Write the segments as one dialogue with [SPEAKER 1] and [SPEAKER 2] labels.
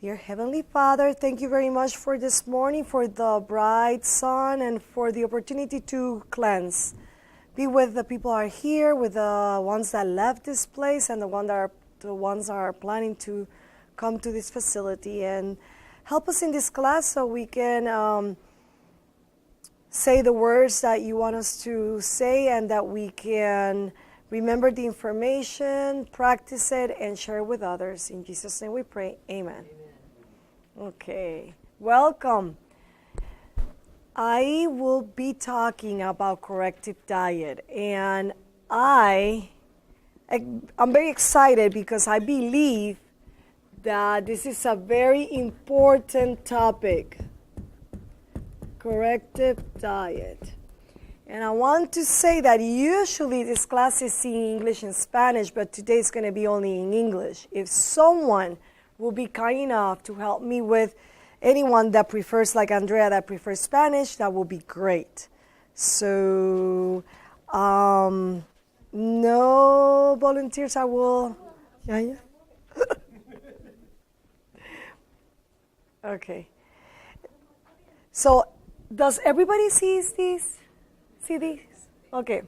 [SPEAKER 1] Dear Heavenly Father, thank you very much for this morning, for the bright sun, and for the opportunity to cleanse. Be with the people who are here, with the ones that left this place, and the ones that are planning to come to this facility. And help us in this class so we can say the words that you want us to say, and that we can remember the information, practice it, and share it with others. In Jesus' name we pray. Amen. Okay, welcome. I will be talking about corrective diet, and I'm very excited because I believe that this is a very important topic. Corrective diet. And I want to say that usually this class is in English and Spanish, but today it's going to be only in English. If someone will be kind enough to help me with anyone that prefers, like Andrea, that prefers Spanish, that will be great. So, no volunteers, I will. Yeah. Okay. So, does everybody see these? See these? Okay.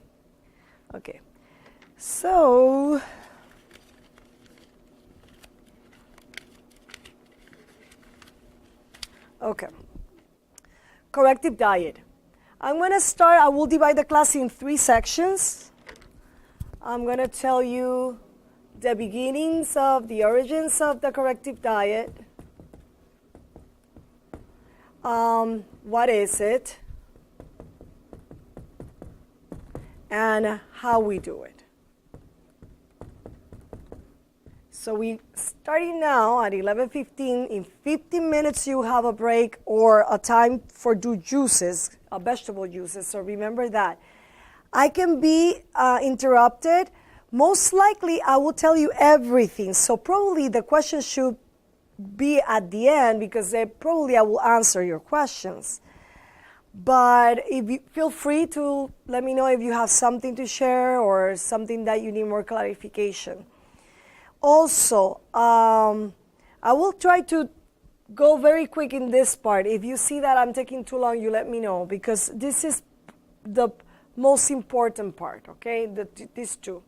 [SPEAKER 1] So, okay. Corrective diet. I'm going to start, I will divide the class in 3 sections. I'm going to tell you the beginnings of the origins of the corrective diet. What is it? And how we do it. So we starting now at 11:15. In 15 minutes you have a break or a time for do juices, vegetable juices. So remember that. I can be interrupted. Most likely I will tell you everything. So probably the question should be at the end, because probably I will answer your questions. But if you feel free to let me know if you have something to share or something that you need more clarification. Also, I will try to go very quick in this part. If you see that I'm taking too long, you let me know, because this is the most important part, okay? These two.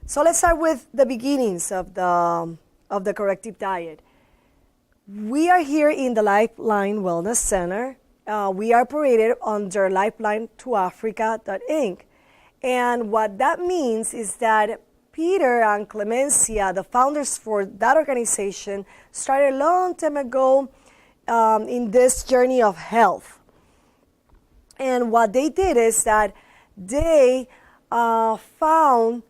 [SPEAKER 1] So let's start with the beginnings of the corrective diet. We are here in the Lifeline Wellness Center. We are operated under Lifeline to Africa.inc. And what that means is that Peter and Clemencia, the founders for that organization, started a long time ago in this journey of health. And what they did is that they found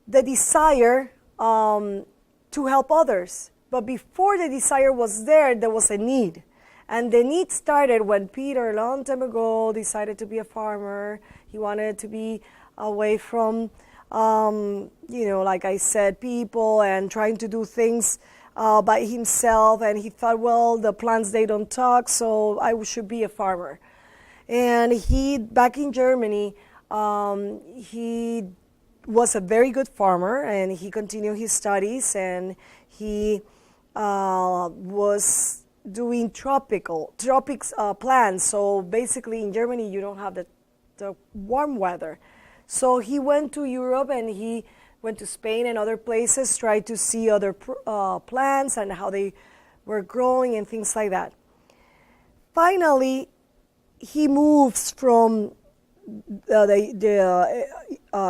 [SPEAKER 1] the desire to help others. But before the desire was there was a need. And the need started when Peter, a long time ago, decided to be a farmer. He wanted to be away from, like I said, people, and trying to do things by himself. And he thought, well, the plants, they don't talk, so I should be a farmer. And he, back in Germany, he was a very good farmer, and he continued his studies, and he was doing tropics plants. So basically in Germany you don't have the warm weather. So he went to Europe, and he went to Spain and other places, tried to see other plants and how they were growing and things like that. Finally, he moves from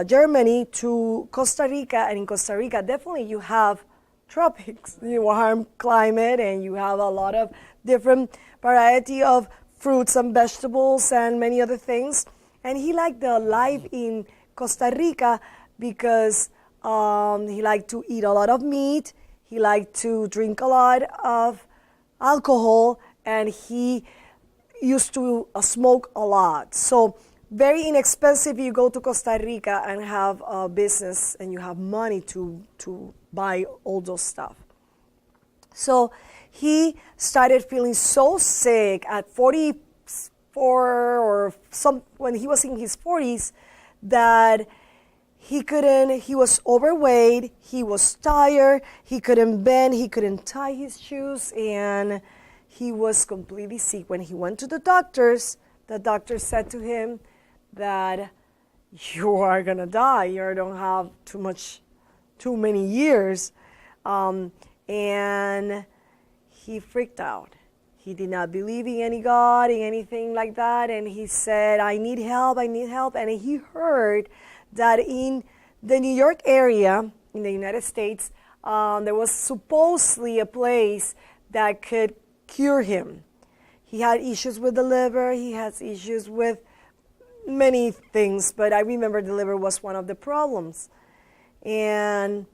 [SPEAKER 1] Germany to Costa Rica, and in Costa Rica definitely you have tropics, warm climate, and you have a lot of different variety of fruits and vegetables and many other things. And he liked the life in Costa Rica because he liked to eat a lot of meat, he liked to drink a lot of alcohol, and he used to smoke a lot. So very inexpensive. You go to Costa Rica and have a business, and you have money to buy all those stuff. So he started feeling so sick at 44 or some when he was in his 40s that He was overweight, he was tired, he couldn't bend, he couldn't tie his shoes, and he was completely sick. When he went to the doctors said to him that you are gonna die. You don't have too many years. And he freaked out. He did not believe in any God, in anything like that. And he said, I need help. And he heard that in the New York area, in the United States, there was supposedly a place that could cure him. He had issues with the liver. He has issues with many things, but I remember the liver was one of the problems. And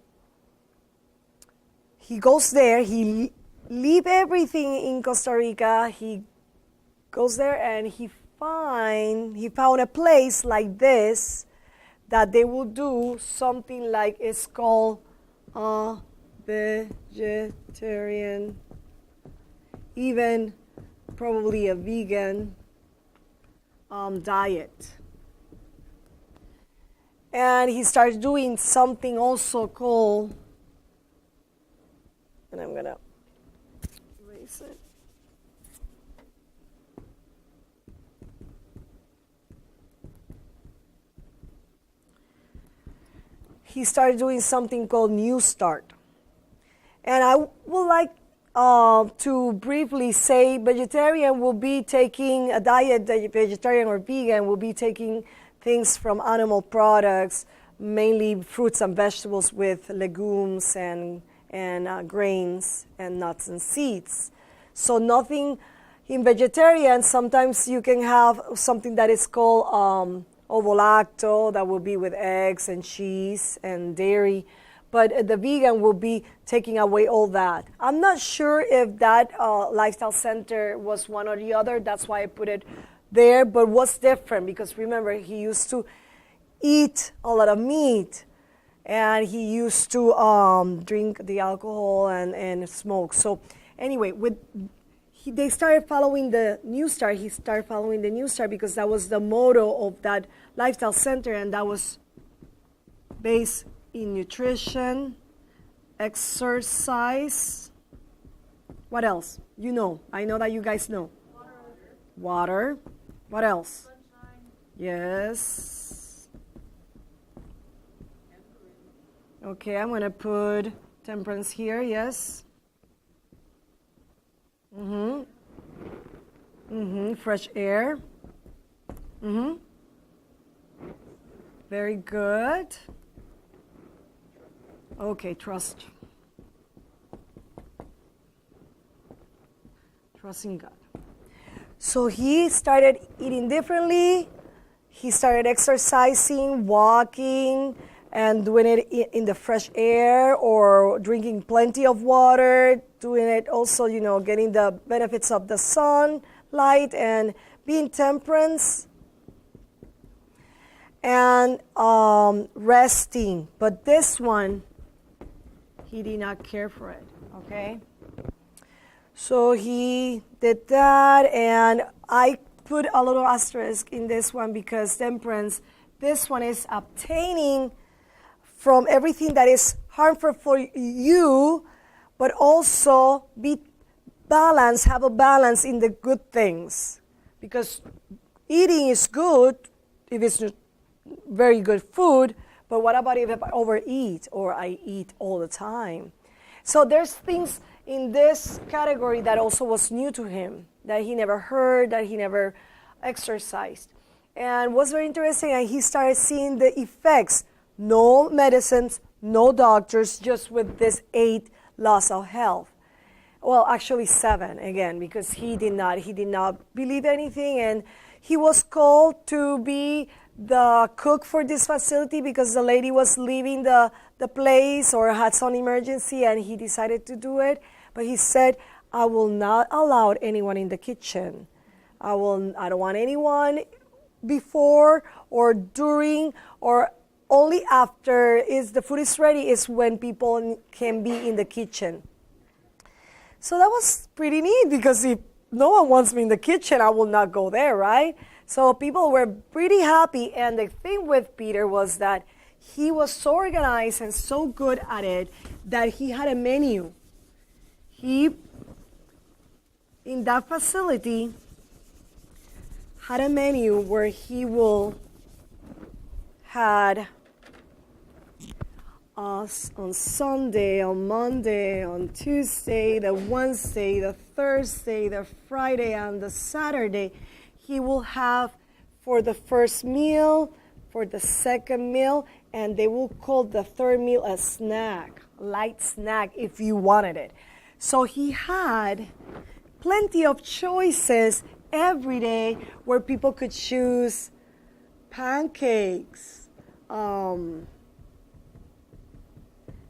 [SPEAKER 1] he goes there. He leave everything in Costa Rica. He goes there and he found a place like this that they will do something like, it's called a vegetarian, even probably a vegan diet. And he starts doing something also called, and I'm gonna erase it. He started doing something called New Start. And I would like to briefly say vegetarian will be taking a diet, that vegetarian or vegan will be taking things from animal products, mainly fruits and vegetables with legumes and grains and nuts and seeds. So nothing in vegetarian, sometimes you can have something that is called ovo-lacto, that will be with eggs and cheese and dairy. But the vegan will be taking away all that. I'm not sure if that lifestyle center was one or the other. That's why I put it there. But what's different? Because remember, he used to eat a lot of meat. And he used to drink the alcohol and smoke. So anyway, they started following the New Start. He started following the New Start because that was the motto of that lifestyle center. And that was based in nutrition, exercise. What else? You know. I know that you guys know. Water. What else? Sunshine. Yes. Okay, I'm going to put temperance here. Yes. Fresh air. Very good. Okay, trust. Trusting God. So he started eating differently. He started exercising, walking, and doing it in the fresh air or drinking plenty of water, doing it also, getting the benefits of the sunlight and being temperance and resting. But this one, he did not care for it, okay? So he did that, and I put a little asterisk in this one because temperance, this one is obtaining from everything that is harmful for you, but also be balanced, have a balance in the good things. Because eating is good if it's very good food, but what about if I overeat or I eat all the time? So there's things in this category that also was new to him, that he never heard, that he never exercised. And what's very interesting, and he started seeing the effects. No medicines, no doctors, just with this 8 laws of health. Well, actually 7 again, because he did not believe anything, and he was called to be the cook for this facility because the lady was leaving the place or had some emergency, and he decided to do it. But he said, I will not allow anyone in the kitchen. I don't want anyone before or during or only after the food is ready is when people can be in the kitchen. So that was pretty neat because if no one wants me in the kitchen, I will not go there, right? So people were pretty happy. And the thing with Peter was that he was so organized and so good at it that he had a menu. He, in that facility, had a menu where he will had us on Sunday, on Monday, on Tuesday, the Wednesday, the Thursday, the Friday, and the Saturday. He will have for the first meal, for the second meal, and they will call the third meal a snack, light snack if you wanted it. So he had plenty of choices every day where people could choose pancakes,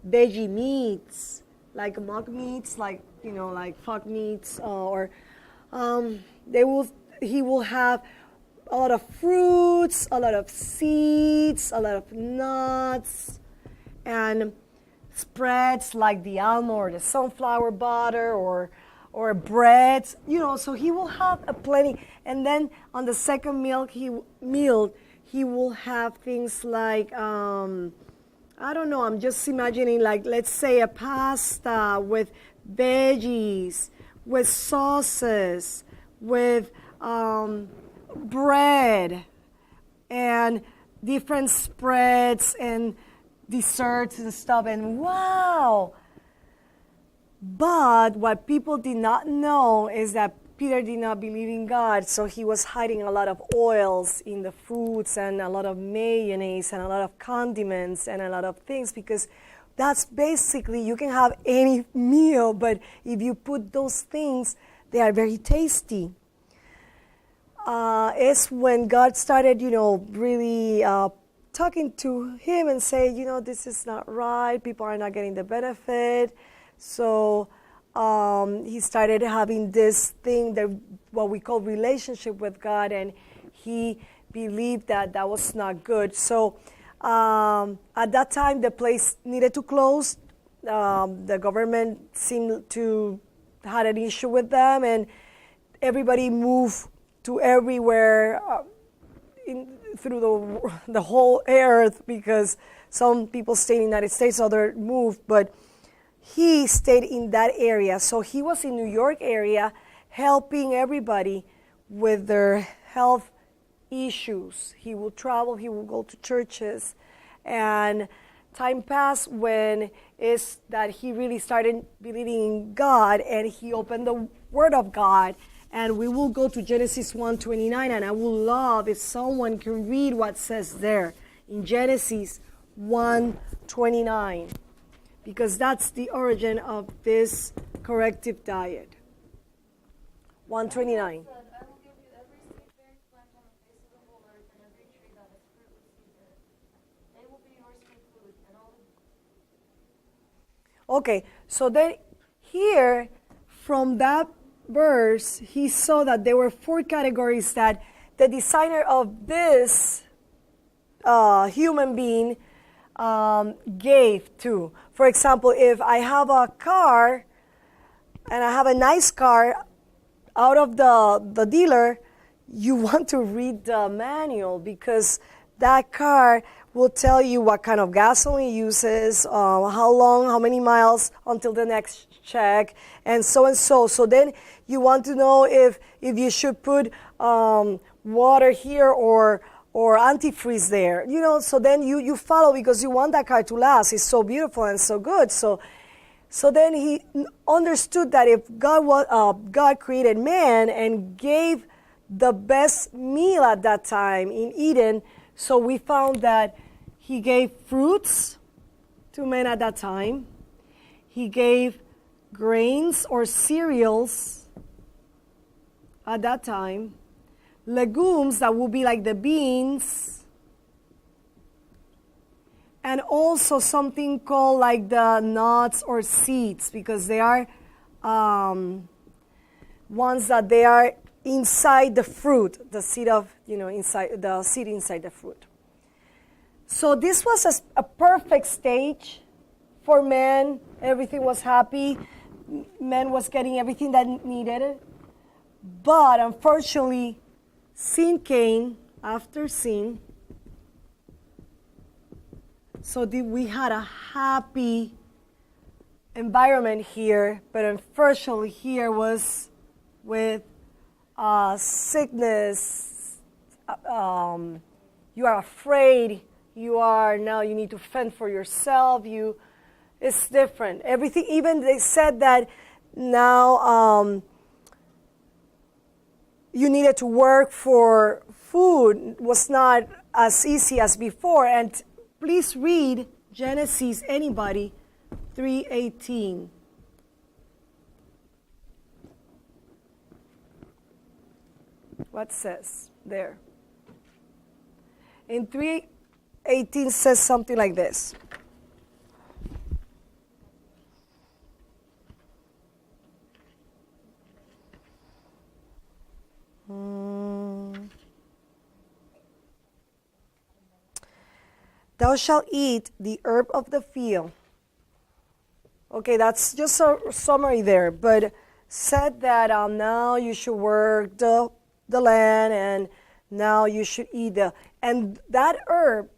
[SPEAKER 1] veggie meats, like mock meats, like like fuck meats, or he will have a lot of fruits, a lot of seeds, a lot of nuts, and spreads like the almond or the sunflower butter or breads, so he will have a plenty. And then on the second meal, he will have things like, I don't know, I'm just imagining, like, let's say a pasta with veggies, with sauces, with bread, and different spreads and desserts and stuff. And wow! But what people did not know is that Peter did not believe in God, so he was hiding a lot of oils in the foods and a lot of mayonnaise and a lot of condiments and a lot of things, because that's basically, you can have any meal, but if you put those things, they are very tasty. It's when God started, really talking to him and say, this is not right, people are not getting the benefit. So he started having this thing, what we call relationship with God, and he believed that that was not good. So at that time, the place needed to close. The government seemed to had an issue with them, and everybody moved to everywhere through the whole earth, because some people stayed in the United States, others moved, but he stayed in that area. So he was in New York area helping everybody with their health issues. He will travel, he will go to churches. And time passed when is that he really started believing in God, and he opened the Word of God. And we will go to Genesis 1:29, and I will love if someone can read what says there in Genesis 1:29. Because that's the origin of this corrective diet. 129. Okay, so then here, from that verse, he saw that there were 4 categories that the designer of this human being gave to. For example, if I have a car and I have a nice car out of the dealer, you want to read the manual, because that car will tell you what kind of gasoline it uses, how long, how many miles until the next check, and so and so. So then you want to know if you should put water here or antifreeze there, so then you follow, because you want that car to last. It's so beautiful and so good. So then he understood that if God created man and gave the best meal at that time in Eden, so we found that he gave fruits to men at that time. He gave grains or cereals at that time. Legumes, that will be like the beans, and also something called like the nuts or seeds, because they are ones that they are inside the fruit, the seed of, inside the seed inside the fruit. So this was a perfect stage for man. Everything was happy. Man was getting everything that needed. But unfortunately, sin came after sin. So we had a happy environment here, but unfortunately here was with sickness. You are afraid. You need to fend for yourself. It's different. Everything, even they said that now you needed to work for food was not as easy as before. And please read Genesis, anybody, 3:18. What says there? In 3:18 says something like this. Thou shalt eat the herb of the field. Okay, that's just a summary there, but said that now you should work the land, and now you should eat and that herb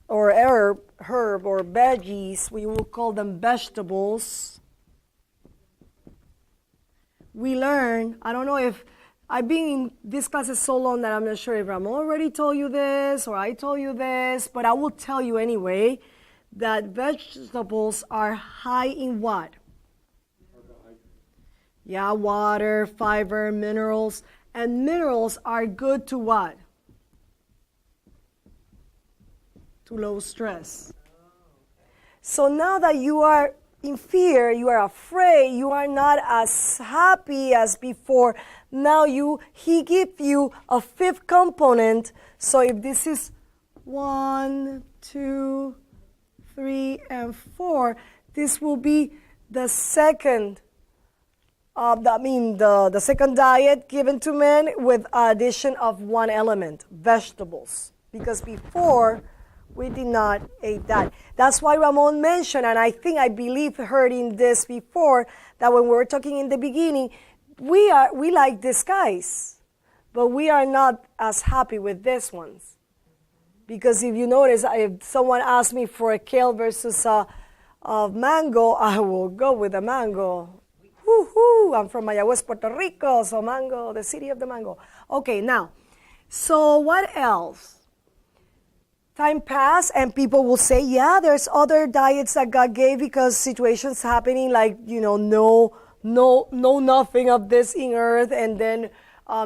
[SPEAKER 1] or veggies, we will call them vegetables. We learn, I don't know if I've been in this classes so long that I'm not sure if Ramon already told you this or I told you this, but I will tell you anyway that vegetables are high in what? Yeah, water, fiber, minerals. And minerals are good to what? To low stress. So now that you are in fear, you are afraid, you are not as happy as before. Now he gives you a fifth component. So if this is 1, 2, 3, and 4, this will be the second. The second diet given to men with addition of one element, vegetables. Because before, we did not eat that. That's why Ramon mentioned, and I believe heard in this before, that when we were talking in the beginning, we like these guys, but we are not as happy with these ones. Because if you notice, if someone asks me for a kale versus a mango, I will go with a mango. Woo-hoo, I'm from Mayagüez, Puerto Rico, so mango, the city of the mango. Okay, now, so what else? Time passed, and people will say, yeah, there's other diets that God gave because situations happening like, no nothing of this in earth, and then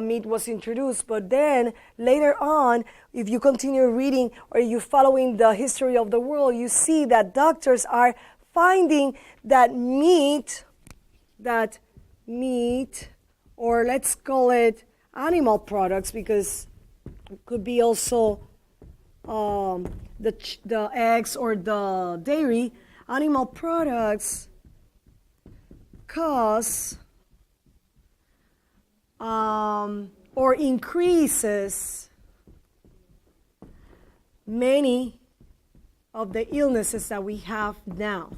[SPEAKER 1] meat was introduced. But then later on, if you continue reading or you following the history of the world, you see that doctors are finding that meat, or let's call it animal products, because it could be also the eggs or the dairy, animal products cause or increases many of the illnesses that we have now,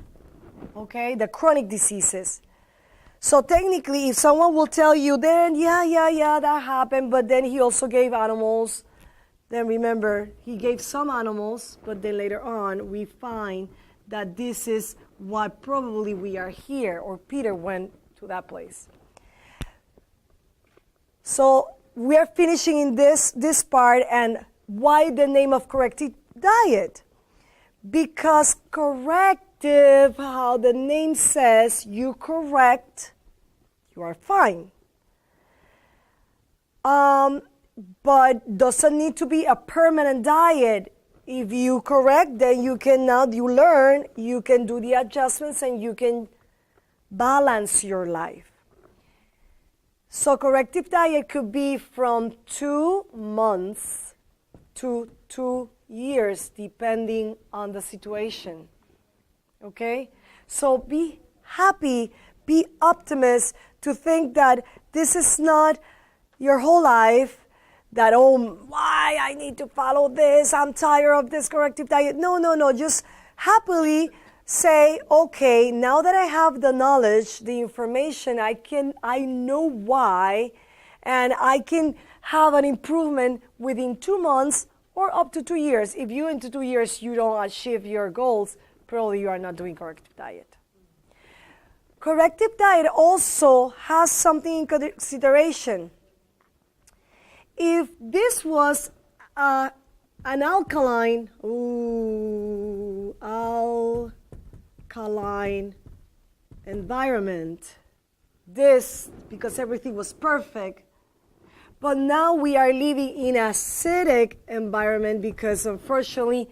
[SPEAKER 1] okay, the chronic diseases. So technically, if someone will tell you, then yeah, that happened, but then he also gave animals, then remember, he gave some animals, but then later on, we find that this is what probably we are here, or Peter went to that place. So we are finishing in this part, and why the name of Corrective Diet? Because corrective, how the name says, you correct, you are fine. But doesn't need to be a permanent diet. If you correct, then you learn, you can do the adjustments, and you can balance your life. So corrective diet could be from 2 months to 2 years, depending on the situation. Okay? So be happy, be optimist, to think that this is not your whole life, that, why I need to follow this, I'm tired of this corrective diet. No, just happily say, okay, now that I have the knowledge, the information, I know why, and I can have an improvement within 2 months or up to 2 years. If you into 2 years you don't achieve your goals, probably you are not doing corrective diet. Corrective diet also has something in consideration. If this was an alkaline, alkaline environment, this, because everything was perfect, but now we are living in an acidic environment because unfortunately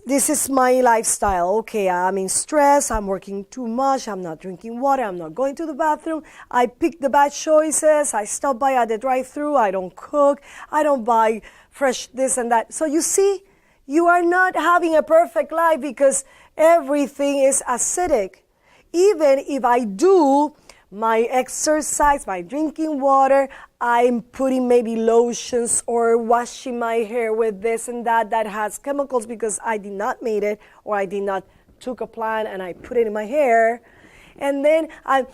[SPEAKER 1] this is my lifestyle. Okay, I'm in stress, I'm working too much, I'm not drinking water, I'm not going to the bathroom, I pick the bad choices, I stop by at the drive-thru, I don't cook, I don't buy fresh this and that. So you see, you are not having a perfect life because everything is acidic. Even if I do my exercise, my drinking water, I'm putting maybe lotions or washing my hair with this and that has chemicals because I did not made it, or I did not took a plant and I put it in my hair. And then I'm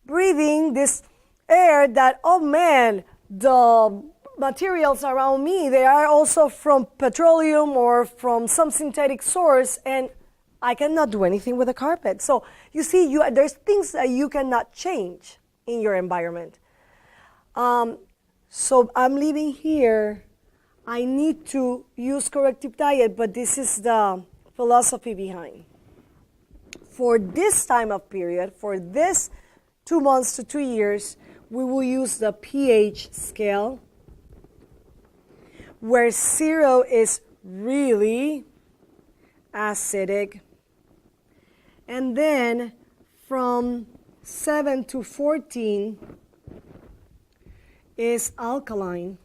[SPEAKER 1] breathing this air that, oh man, the materials around me, they are also from petroleum or from some synthetic source, and I cannot do anything with a carpet. So you see, there's things that you cannot change in your environment. So I'm living here. I need to use corrective diet, but this is the philosophy behind. For this time of period, for this 2 months to 2 years, we will use the pH scale, where 0 is really acidic, and then from 7 to 14 is alkaline.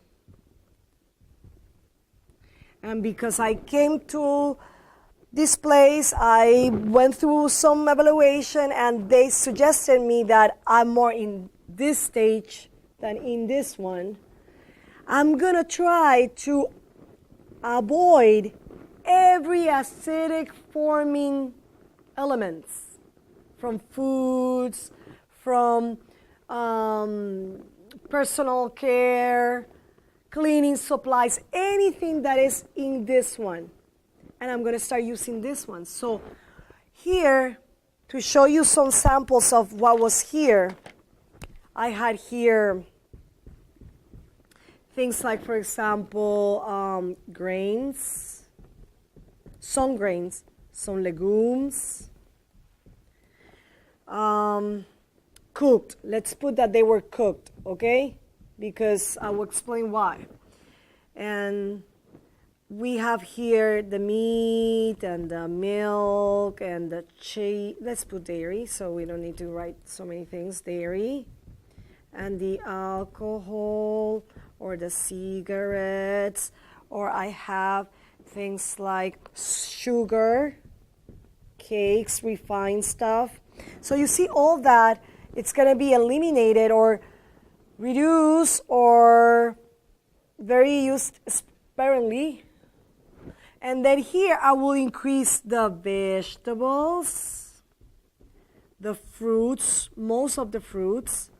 [SPEAKER 1] And because I came to this place, I went through some evaluation and they suggested me that I'm more in this stage than in this one. I'm gonna try to avoid every acidic forming elements from foods, from personal care, cleaning supplies, anything that is in this one. And I'm going to start using this one. So here, to show you some samples of what was here, I had here things like, for example, grains, some legumes, cooked. Let's put that they were cooked, okay? Because I will explain why. And we have here the meat and the milk and the cheese. Let's put dairy so we don't need to write so many things. Dairy and the alcohol or the cigarettes, or I have things like sugar, cakes, refined stuff. So you see all that, it's going to be eliminated or reduced or very used sparingly. And then here I will increase the vegetables, the fruits, most of the fruits.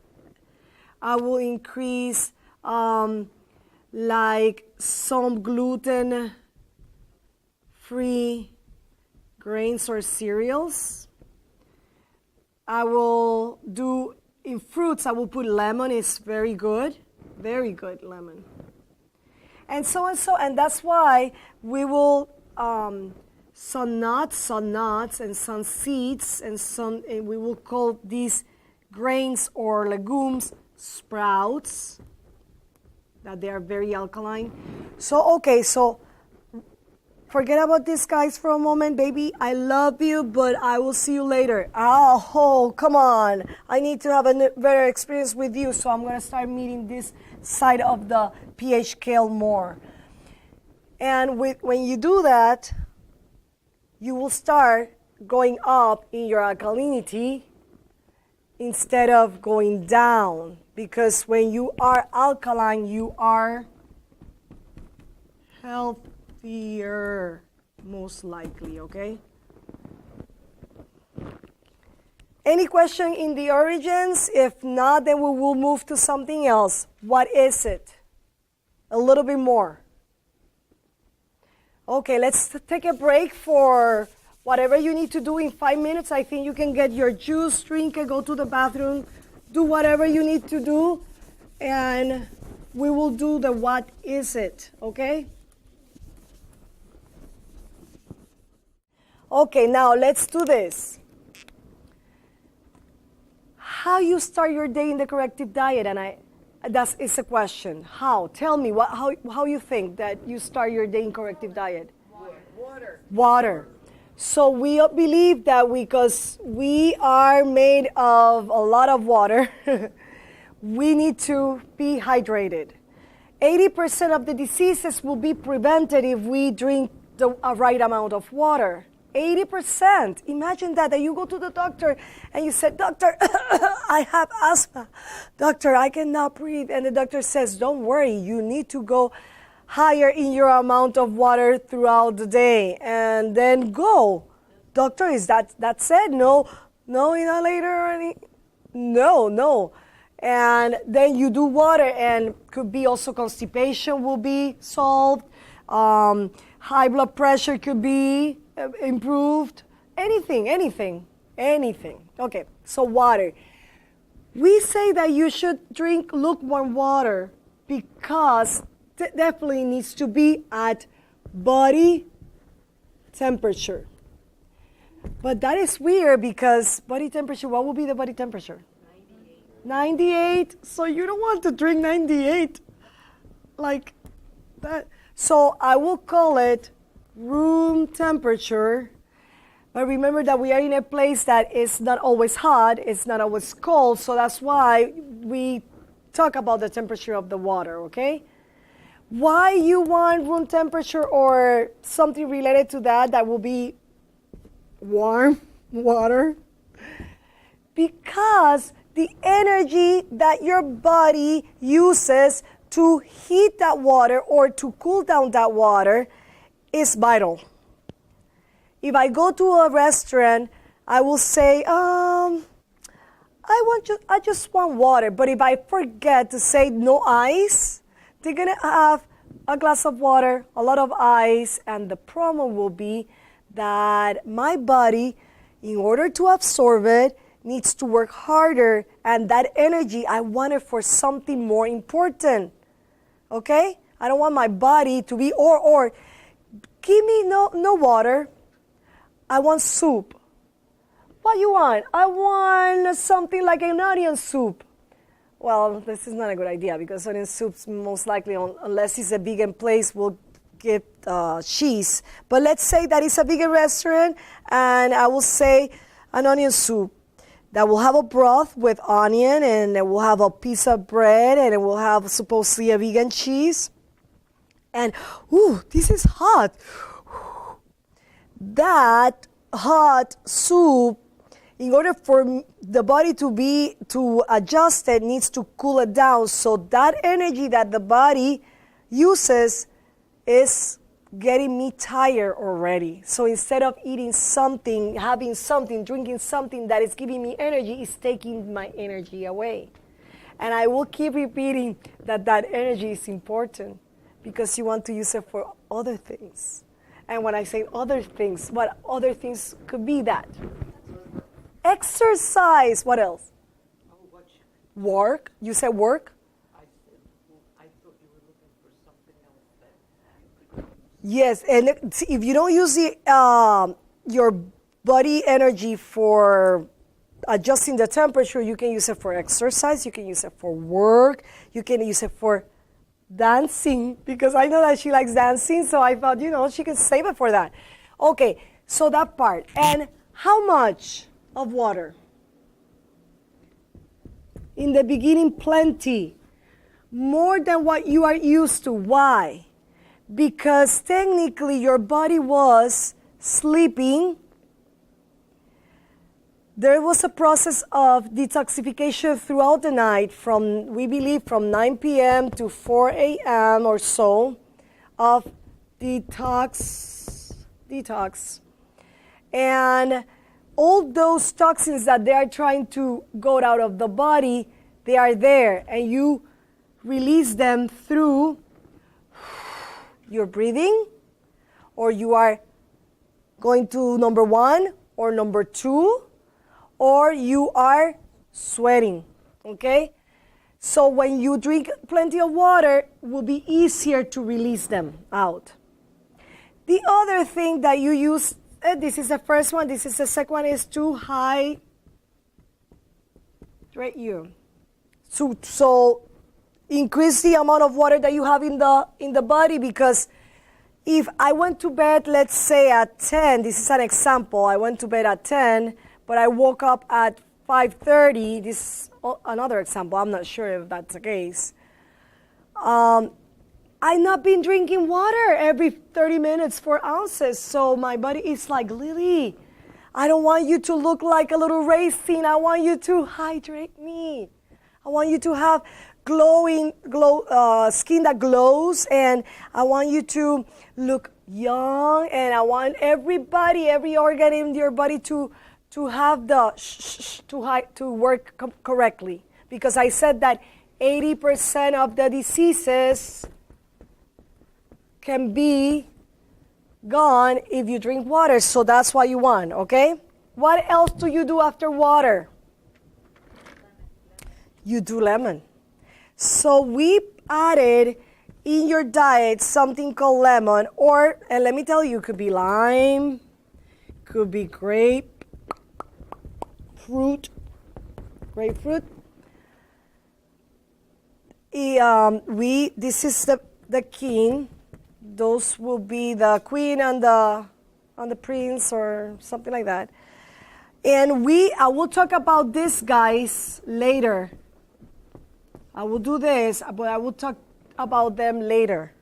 [SPEAKER 1] I will increase like some gluten-free grains or cereals. I will do, in fruits, I will put lemon. It's very good lemon. And so, and that's why we will, some nuts, and some seeds, and we will call these grains or legumes sprouts, that they are very alkaline. So, okay, so forget about this, guys, for a moment. Baby, I love you, but I will see you later. Oh, come on. I need to have a better experience with you, so I'm going to start meeting this side of the pH scale more. And when you do that, you will start going up in your alkalinity instead of going down. Because when you are alkaline, you are healthier, most likely, okay? Any question in the origins? If not, then we will move to something else. What is it? A little bit more. Okay, let's take a break for whatever you need to do in 5 minutes. I think you can get your juice, drink it, go to the bathroom, do whatever you need to do, and we will do the what is it, okay? Okay, now let's do this. How you start your day in the corrective diet, and that is a question. How? Tell me how you think that you start your day in corrective diet. Water. So we believe that because we are made of a lot of water, we need to be hydrated. 80% of the diseases will be prevented if we drink the right amount of water. 80%. Imagine that you go to the doctor and you say, "Doctor, I have asthma. Doctor, I cannot breathe." And the doctor says, "Don't worry, you need to go higher in your amount of water throughout the day." And then go. "Doctor, is that's it? No, not later. No. And then you do water, and could be also constipation will be solved. High blood pressure could be improved. Anything. Okay, so water. We say that you should drink lukewarm water because it definitely needs to be at body temperature. But that is weird because body temperature, what will be the body temperature? 98. So you don't want to drink 98 like that. So I will call it room temperature. But remember that we are in a place that is not always hot, it's not always cold, so that's why we talk about the temperature of the water, okay? Why you want room temperature or something related to that will be warm water? Because the energy that your body uses to heat that water or to cool down that water is vital. If I go to a restaurant, I will say, I just want water. But if I forget to say no ice, they're gonna have a glass of water, a lot of ice, and the problem will be that my body, in order to absorb it, needs to work harder, and that energy, I want it for something more important. Okay? I don't want my body to be, or give me no water. I want soup. What you want? I want something like an onion soup. Well, this is not a good idea because onion soups most likely, unless it's a vegan place, will get cheese. But let's say that it's a vegan restaurant, and I will say an onion soup that will have a broth with onion, and it will have a piece of bread, and it will have supposedly a vegan cheese. And, this is hot. That hot soup, in order for the body to adjust it, needs to cool it down. So that energy that the body uses is getting me tired already. So instead of eating something, having something, drinking something that is giving me energy, it's taking my energy away. And I will keep repeating that energy is important because you want to use it for other things. And when I say other things, what other things could be that? Exercise. What else? Work. You said work?
[SPEAKER 2] I thought you were looking for something else that
[SPEAKER 1] Yes, and if you don't use your body energy for adjusting the temperature, you can use it for exercise, you can use it for work, you can use it for dancing, because I know that she likes dancing, so I thought, she can save it for that. Okay, so that part. And how much of water? In the beginning, plenty. More than what you are used to. Why? Because technically your body was sleeping. There was a process of detoxification throughout the night we believe from 9 p.m. to 4 a.m. or so of detox. And all those toxins that they are trying to go out of the body, they are there, and you release them through your breathing or you are going to number 1 or number 2, or you are sweating, okay? So when you drink plenty of water, it will be easier to release them out. The other thing that you use, this is the first one, this is the second one, is to hydrate you. So increase the amount of water that you have in the body, because if I went to bed, let's say at 10, this is an example, I went to bed at 10, but I woke up at 5:30, this is another example, I'm not sure if that's the case. I've not been drinking water every 30 minutes, 4 ounces, so my body is like, Lily, I don't want you to look like a little raisin, I want you to hydrate me. I want you to have skin that glows, and I want you to look young, and I want every organ in your body to have to work correctly, because I said that 80% of the diseases can be gone if you drink water, so that's what you want, okay? What else do you do after water? You do lemon. So we added in your diet something called lemon, and let me tell you, it could be lime, could be grapefruit. This is the king. Those will be the queen and the prince or something like that. And I will talk about these guys later. I will do this, but I will talk about them later.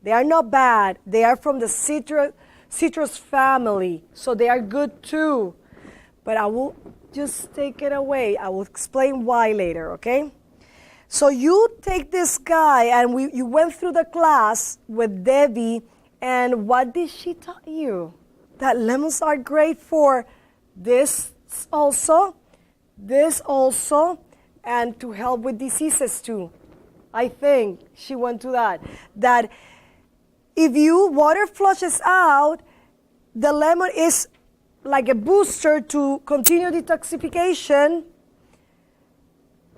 [SPEAKER 1] They are not bad. They are from the citrus family, so they are good too. But I will just take it away. I will explain why later, okay? So you take this guy, and you went through the class with Debbie, and what did she tell you? That lemons are great for this also, and to help with diseases too. I think she went to that. That if water flushes out, the lemon is like a booster to continue detoxification,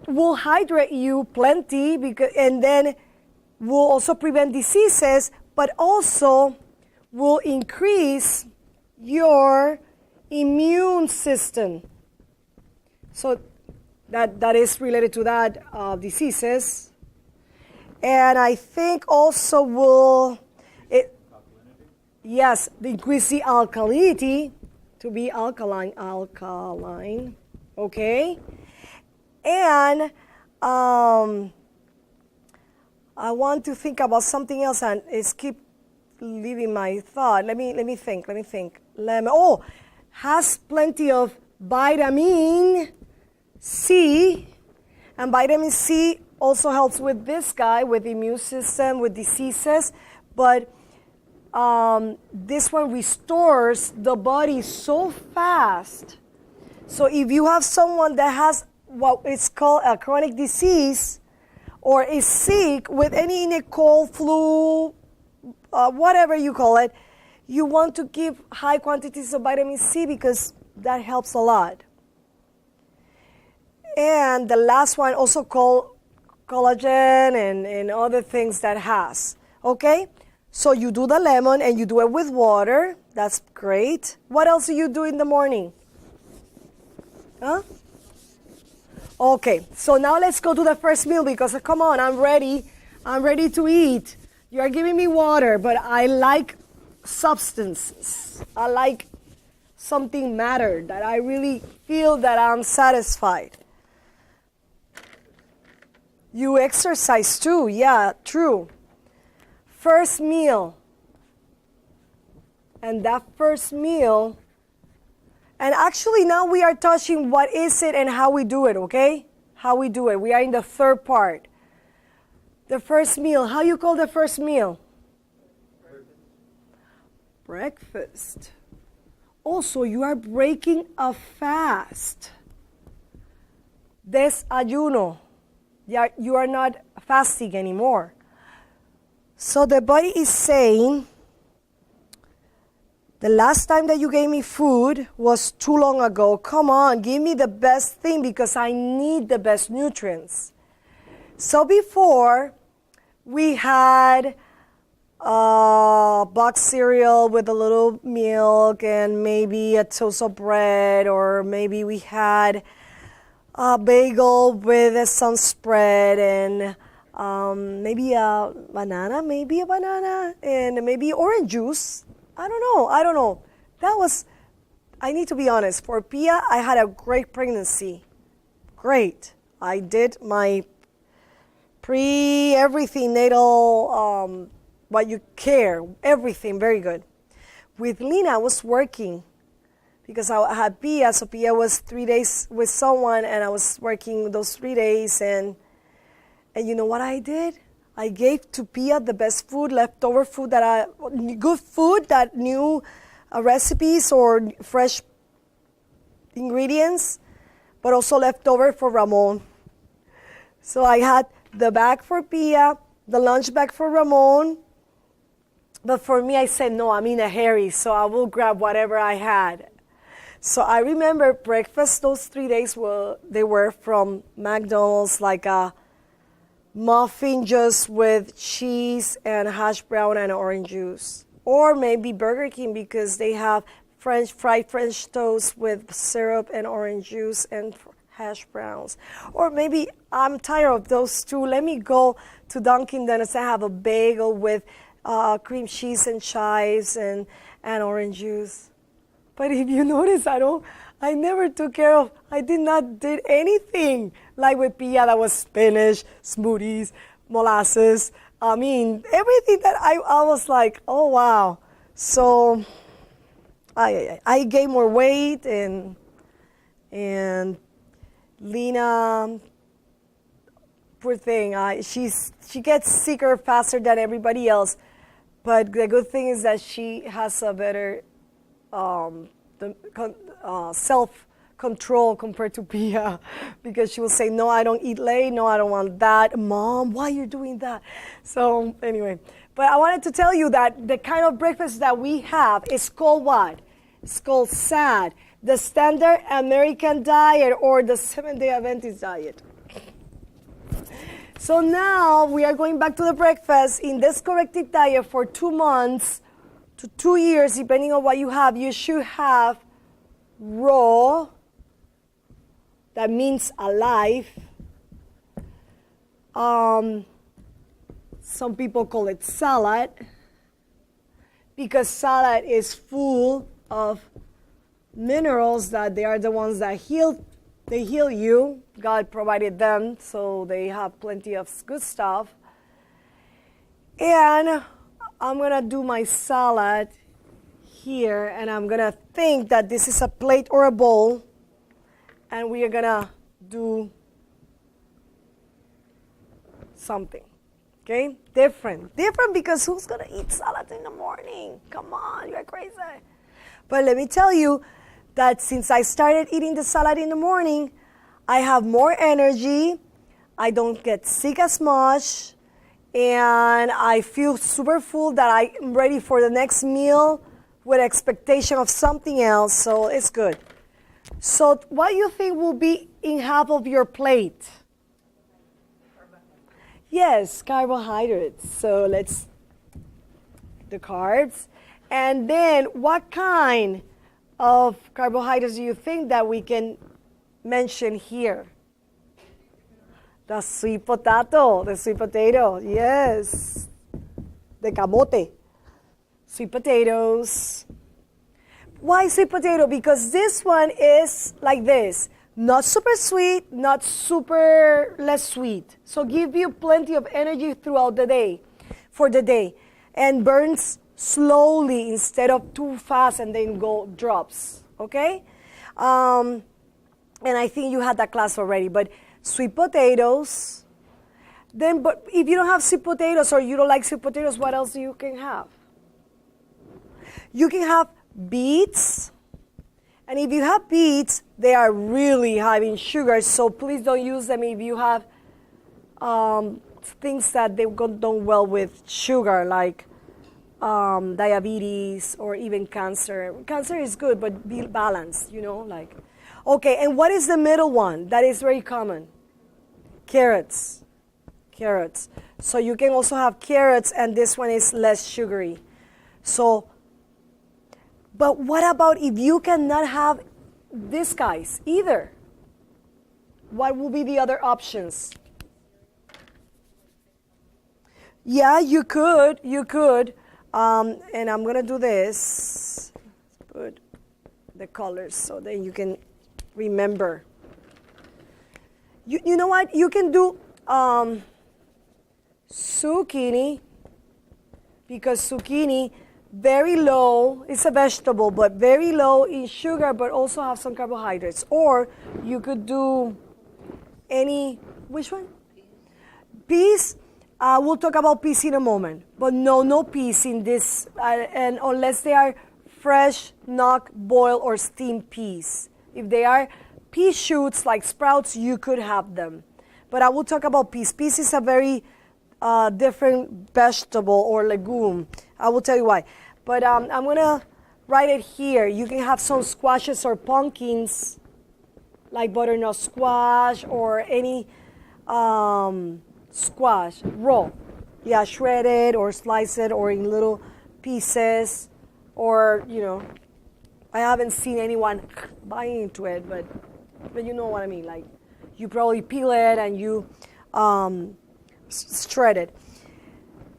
[SPEAKER 1] will hydrate you plenty, and then will also prevent diseases, but also will increase your immune system. So that is related to that diseases. And I think also increase the alkalinity to be alkaline, okay? And I want to think about something else, and it's keep leaving my thought. Let me think. Lemon, has plenty of vitamin C, and vitamin C also helps with this guy, with the immune system, with diseases, but this one restores the body so fast. So if you have someone that has what is called a chronic disease, or is sick with any cold, flu, whatever you call it, you want to give high quantities of vitamin C, because that helps a lot. And the last one also called collagen and other things that has. Okay? So you do the lemon, and you do it with water. That's great. What else do you do in the morning? Huh? Okay, so now let's go to the first meal, because come on, I'm ready to eat. You are giving me water, but I like substances. I like something matter, that I really feel that I'm satisfied. You exercise too, yeah, true. First meal. And that first meal, and actually now we are touching what is it and how we do it, okay? How we do it. We are in the third part. The first meal. How you call the first meal? Breakfast. Also, you are breaking a fast. Desayuno. You are not fasting anymore. So the body is saying, The last time that you gave me food was too long ago. Come on, give me the best thing because I need the best nutrients. So before, we had box cereal with a little milk and maybe a toast of bread, or maybe we had a bagel with some spread and maybe a banana, and maybe orange juice. I don't know. I need to be honest. For Pia, I had a great pregnancy. Great. I did my everything natal, what you care, everything, very good. With Lena, I was working because I had Pia, so Pia was 3 days with someone, and I was working those 3 days, and you know what I did? I gave to Pia the best food, leftover food good food that new recipes or fresh ingredients, but also leftover for Ramon. So I had the bag for Pia, the lunch bag for Ramon, but for me, I said, no, I'm in a hurry, so I will grab whatever I had. So I remember breakfast those 3 days, they were from McDonald's, like a muffin just with cheese and hash brown and orange juice. Or maybe Burger King because they have fried French toast with syrup and orange juice and hash browns. Or maybe I'm tired of those two. Let me go to Dunkin' Donuts and have a bagel with cream cheese and chives and orange juice. But if you notice, I never took care of, I did not did anything. Like with Pia, that was spinach, smoothies, molasses. I mean, everything that I was like, oh, wow. So I gained more weight, and Lena, poor thing, she gets sicker faster than everybody else. But the good thing is that she has a better self-control compared to Pia, because she will say, no, I don't eat late, no, I don't want that. Mom, why are you doing that? So anyway, but I wanted to tell you that the kind of breakfast that we have is called what? It's called SAD, the Standard American Diet, or the Seventh-day Adventist Diet. So now we are going back to the breakfast. In this corrective diet for 2 months to 2 years, depending on what you have, you should have raw, that means alive. Some people call it salad, because salad is full of minerals that they are the ones that heal you. God provided them, so they have plenty of good stuff. And I'm gonna do my salad here, and I'm gonna think that this is a plate or a bowl, and we are gonna do something, okay? Different because who's gonna eat salad in the morning? Come on, you're crazy. But let me tell you that since I started eating the salad in the morning, I have more energy, I don't get sick as much, and I feel super full that I'm ready for the next meal with expectation of something else, so it's good. So what do you think will be in half of your plate? Yes, carbohydrates. So the carbs. And then what kind of carbohydrates do you think that we can mention here? The sweet potato, yes. The camote, sweet potatoes. Why sweet potato? Because this one is like this. Not super sweet, not super less sweet. So give you plenty of energy throughout the day, for the day. And burns slowly instead of too fast and then drops, okay? And I think you had that class already, but sweet potatoes. Then, but if you don't have sweet potatoes or you don't like sweet potatoes, what else you can have? You can have beets. And if you have beets, they are really high in sugar, so please don't use them if you have things that they don't well with sugar, like diabetes or even cancer. Cancer is good, but be balanced, like. Okay, and what is the middle one? That is very common. Carrots. Carrots. So you can also have carrots, and this one is less sugary. So, but what about if you cannot have these guys either? What will be the other options? Yeah, you could. And I'm going to do this. Put the colors so that you can remember. You know what? You can do zucchini, because zucchini, very low, it's a vegetable, but very low in sugar, but also have some carbohydrates. Or you could do which one? Peas. We'll talk about peas in a moment, but no peas in this, and unless they are fresh, knock, boil, or steamed peas. If they are pea shoots like sprouts, you could have them. But I will talk about peas. Peas is a very different vegetable or legume. I will tell you why. But I'm going to write it here. You can have some squashes or pumpkins, like butternut squash or any squash, raw. Yeah, shredded or slice it or in little pieces. Or, I haven't seen anyone buying into it, but you know what I mean. Like, you probably peel it and you shred it.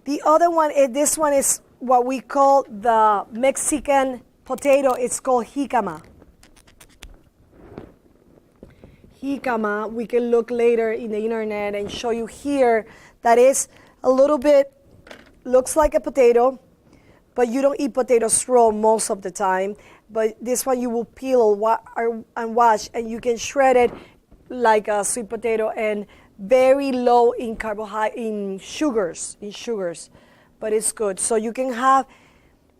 [SPEAKER 1] The other one, this one is what we call the Mexican potato. It's called jicama. Jicama, we can look later in the internet and show you here. That is a little bit, looks like a potato, but you don't eat potatoes raw most of the time. But this one you will peel and wash, and you can shred it like a sweet potato, and very low in in sugars. But it's good. So you can have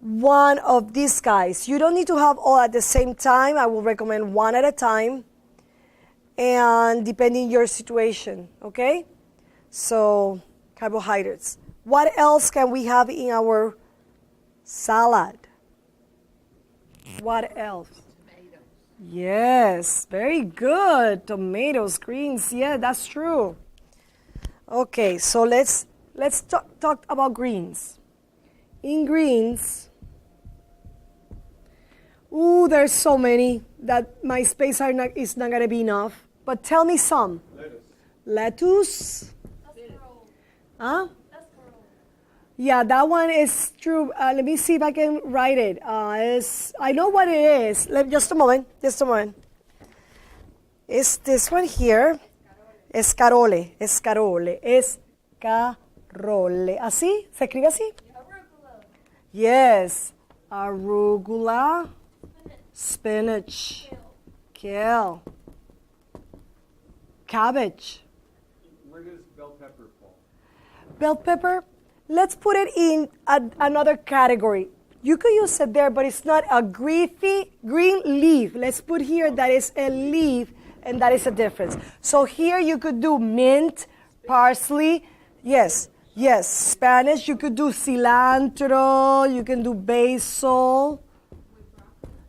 [SPEAKER 1] one of these guys. You don't need to have all at the same time. I will recommend one at a time, and depending your situation, okay? So carbohydrates. What else can we have in our salad? What else?
[SPEAKER 2] Tomatoes.
[SPEAKER 1] Yes, very good. Tomatoes, greens. Yeah, that's true. Okay, so let's talk about greens. In greens, there's so many that my space is not going to be enough. But tell me some. Lettuce. Huh? Yeah, that one is true. Let me see if I can write it. I know what it is. Just a moment. It's this one here. Escarole. ¿Así? ¿Se escribe así?
[SPEAKER 3] Arugula.
[SPEAKER 1] Yes. Arugula. Spinach. Kale. Cabbage.
[SPEAKER 4] Where does bell pepper fall?
[SPEAKER 1] Bell pepper, let's put it in another category. You could use it there, but it's not a green leaf. Let's put here that is a leaf, and that is a difference. So here you could do mint, parsley, yes, Spanish. You could do cilantro. You can do basil.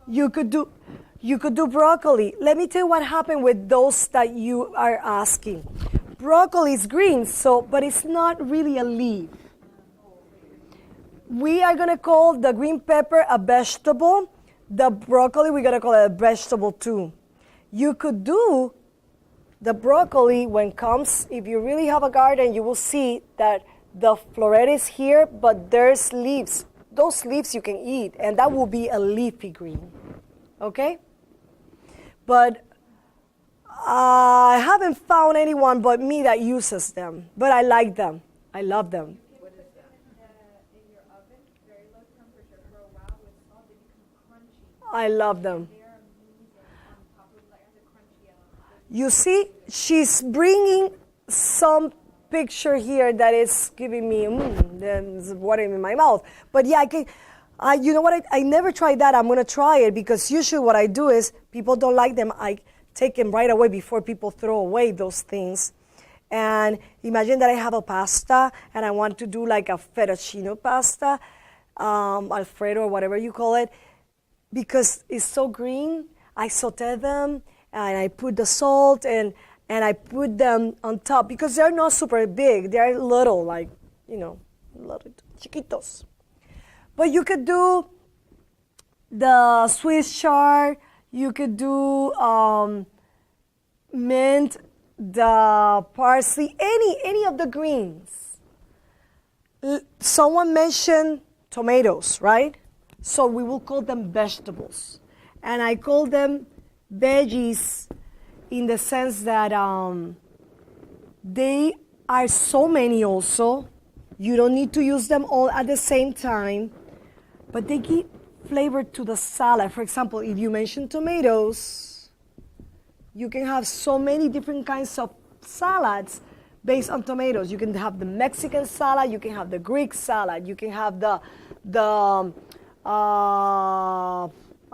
[SPEAKER 1] You could do broccoli. Let me tell you what happened with those that you are asking. Broccoli is green, but it's not really a leaf. We are going to call the green pepper a vegetable. The broccoli, we're going to call it a vegetable too. You could do the broccoli if you really have a garden, you will see that the floret is here, but there's leaves. Those leaves you can eat, and that will be a leafy green. Okay? But I haven't found anyone but me that uses them. But I like them. I love them.
[SPEAKER 2] What is that?
[SPEAKER 3] In your oven, very low temperature for a while with salt, they become crunchy.
[SPEAKER 1] I love them.
[SPEAKER 3] They're amazing on top of like the crunchy.
[SPEAKER 1] You see, she's bringing some picture here that is giving me water in my mouth. But yeah, you know what? I never tried that. I'm going to try it, because usually what I do is people don't like them. I take them right away before people throw away those things. And imagine that I have a pasta and I want to do like a fettuccine pasta. Alfredo or whatever you call it, because it's so green. I saute them and I put the salt and I put them on top because they're not super big. They're little, like, little chiquitos. But you could do the Swiss chard. You could do mint, the parsley, any of the greens. Someone mentioned tomatoes, right? So we will call them vegetables. And I call them veggies in the sense that they are so many also. You don't need to use them all at the same time, but they give flavor to the salad. For example, if you mention tomatoes, you can have so many different kinds of salads based on tomatoes. You can have the Mexican salad, you can have the Greek salad, you can have the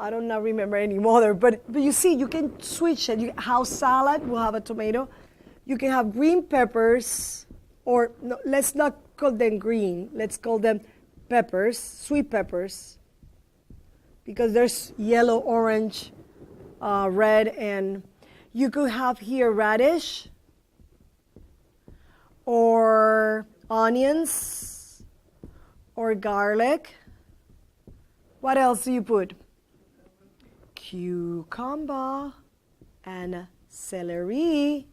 [SPEAKER 1] I don't know, remember any more, but you see, you can switch it. House salad will have a tomato. You can have green peppers, or no, let's not call them green. Let's call them peppers, sweet peppers, because there's yellow, orange, red, and you could have here radish, or onions, or garlic. What else do you put? Cucumber and celery.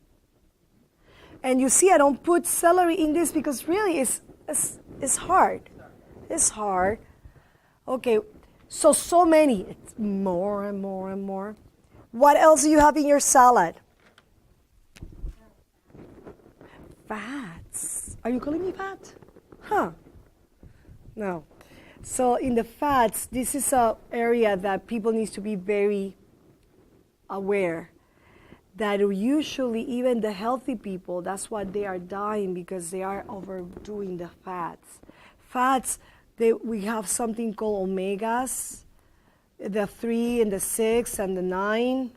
[SPEAKER 1] And you see, I don't put celery in this because really it's hard. It's hard. Okay, so many. It's more and more and more. What else do you have in your salad? Fats. Are you calling me fat? Huh. No. So in the fats, this is an area that people need to be very aware that usually even the healthy people, that's why they are dying, because they are overdoing the fats. Fats, we have something called omegas, the 3 and the 6 and the 9.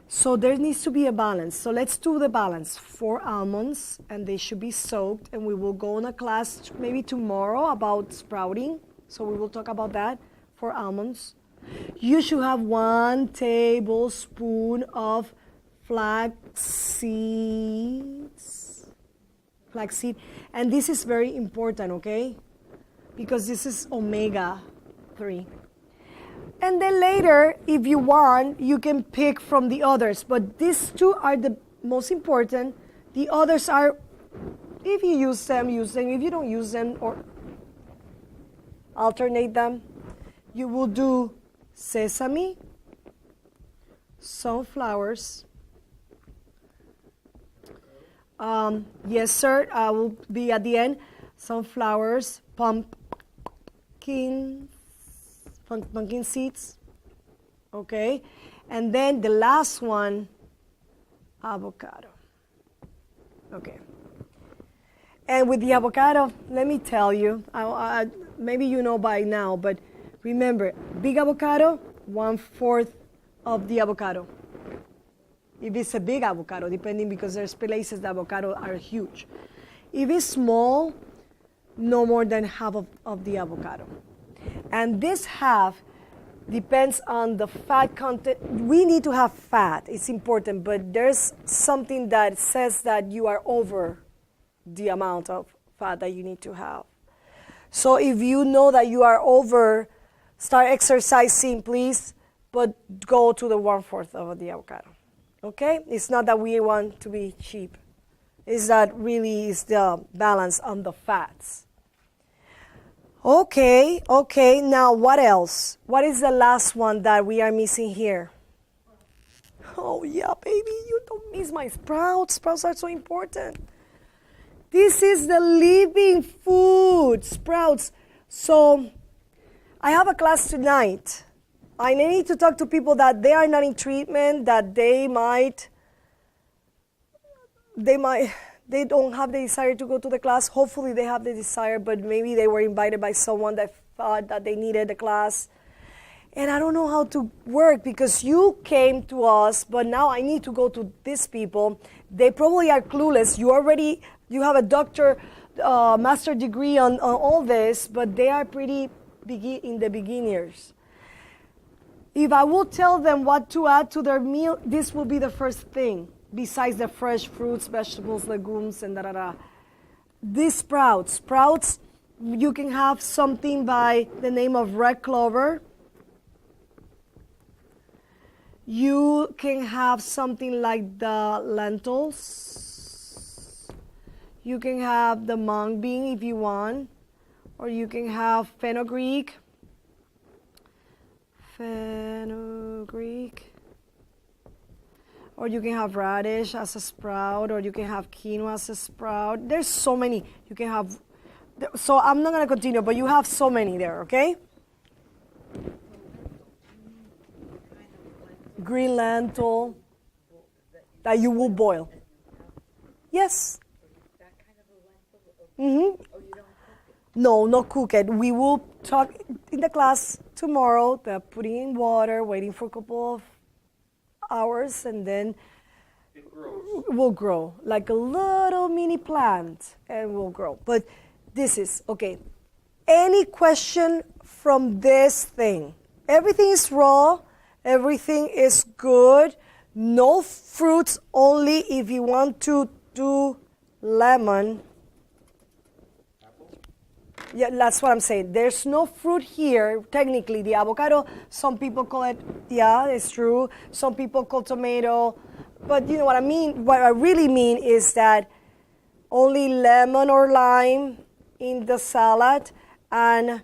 [SPEAKER 1] So there needs to be a balance. So let's do the balance. 4 almonds, and they should be soaked, and we will go on a class maybe tomorrow about sprouting. So we will talk about that. 4 almonds. You should have 1 tablespoon of flaxseed. And this is very important, okay? Because this is omega 3. And then later, if you want, you can pick from the others. But these 2 are the most important. The others are, if you use them, use them. If you don't use them, or alternate them, you will do sesame, sunflowers. Yes, sir, I will be at the end. Sunflowers, pumpkin seeds, okay? And then the last one, avocado, okay? And with the avocado, let me tell you, maybe you know by now, but remember, big avocado, 1/4 of the avocado. If it's a big avocado, depending, because there's places the avocado are huge. If it's small, no more than half of the avocado. And this half depends on the fat content. We need to have fat, it's important, but there's something that says that you are over the amount of fat that you need to have. So if you know that you are over, start exercising, please, but go to the 1/4 of the avocado. Okay? It's not that we want to be cheap. It's that really is the balance on the fats. Okay, now what else? What is the last one that we are missing here? Oh yeah, baby, you don't miss my sprouts. Sprouts are so important. This is the living food, sprouts. So I have a class tonight. I need to talk to people that they are not in treatment, that they don't have the desire to go to the class. Hopefully they have the desire, but maybe they were invited by someone that thought that they needed the class. And I don't know how to work because you came to us, but now I need to go to these people. They probably are clueless. You have a doctor, master degree on all this, but they are pretty in the beginners. If I will tell them what to add to their meal, this will be the first thing, besides the fresh fruits, vegetables, legumes, and da-da-da. These sprouts. Sprouts, you can have something by the name of red clover. You can have something like the lentils. You can have the mung bean if you want. Or you can have fenugreek. Or you can have radish as a sprout, or you can have quinoa as a sprout. There's so many. You can have, so I'm not going to continue, but you have so many there, okay? Green lentil that you will boil. Yes. Mm-hmm. No, not cook it. We will talk in the class tomorrow, the putting in water, waiting for a couple of hours, and then
[SPEAKER 4] It grows.
[SPEAKER 1] will grow like a little mini plant and will grow. But this is, okay. Any question from this thing? Everything is raw. Everything is good. No fruits, only if you want to do lemon. Yeah, that's what I'm saying. There's no fruit here. Technically, the avocado, some people call it, yeah, it's true. Some people call tomato. But you know what I mean? What I really mean is that only lemon or lime in the salad, and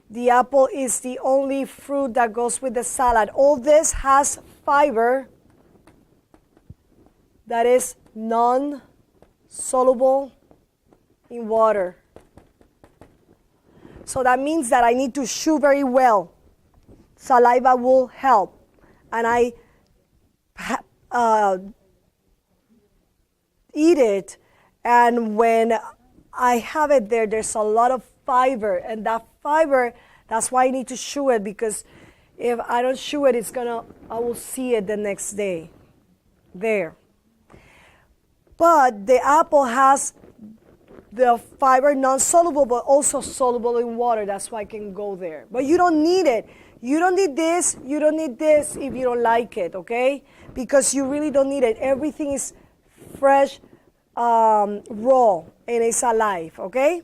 [SPEAKER 1] the apple is the only fruit that goes with the salad. All this has fiber that is non-soluble in water. So that means that I need to chew very well. Saliva will help. And I eat it, and when I have it there, there's a lot of fiber, and that fiber, that's why I need to chew it, because if I don't chew it, I will see it the next day. There. But the apple has the fiber non-soluble, but also soluble in water. That's why I can go there. But you don't need it. You don't need this. You don't need this if you don't like it, okay? Because you really don't need it. Everything is fresh, raw, and it's alive, okay?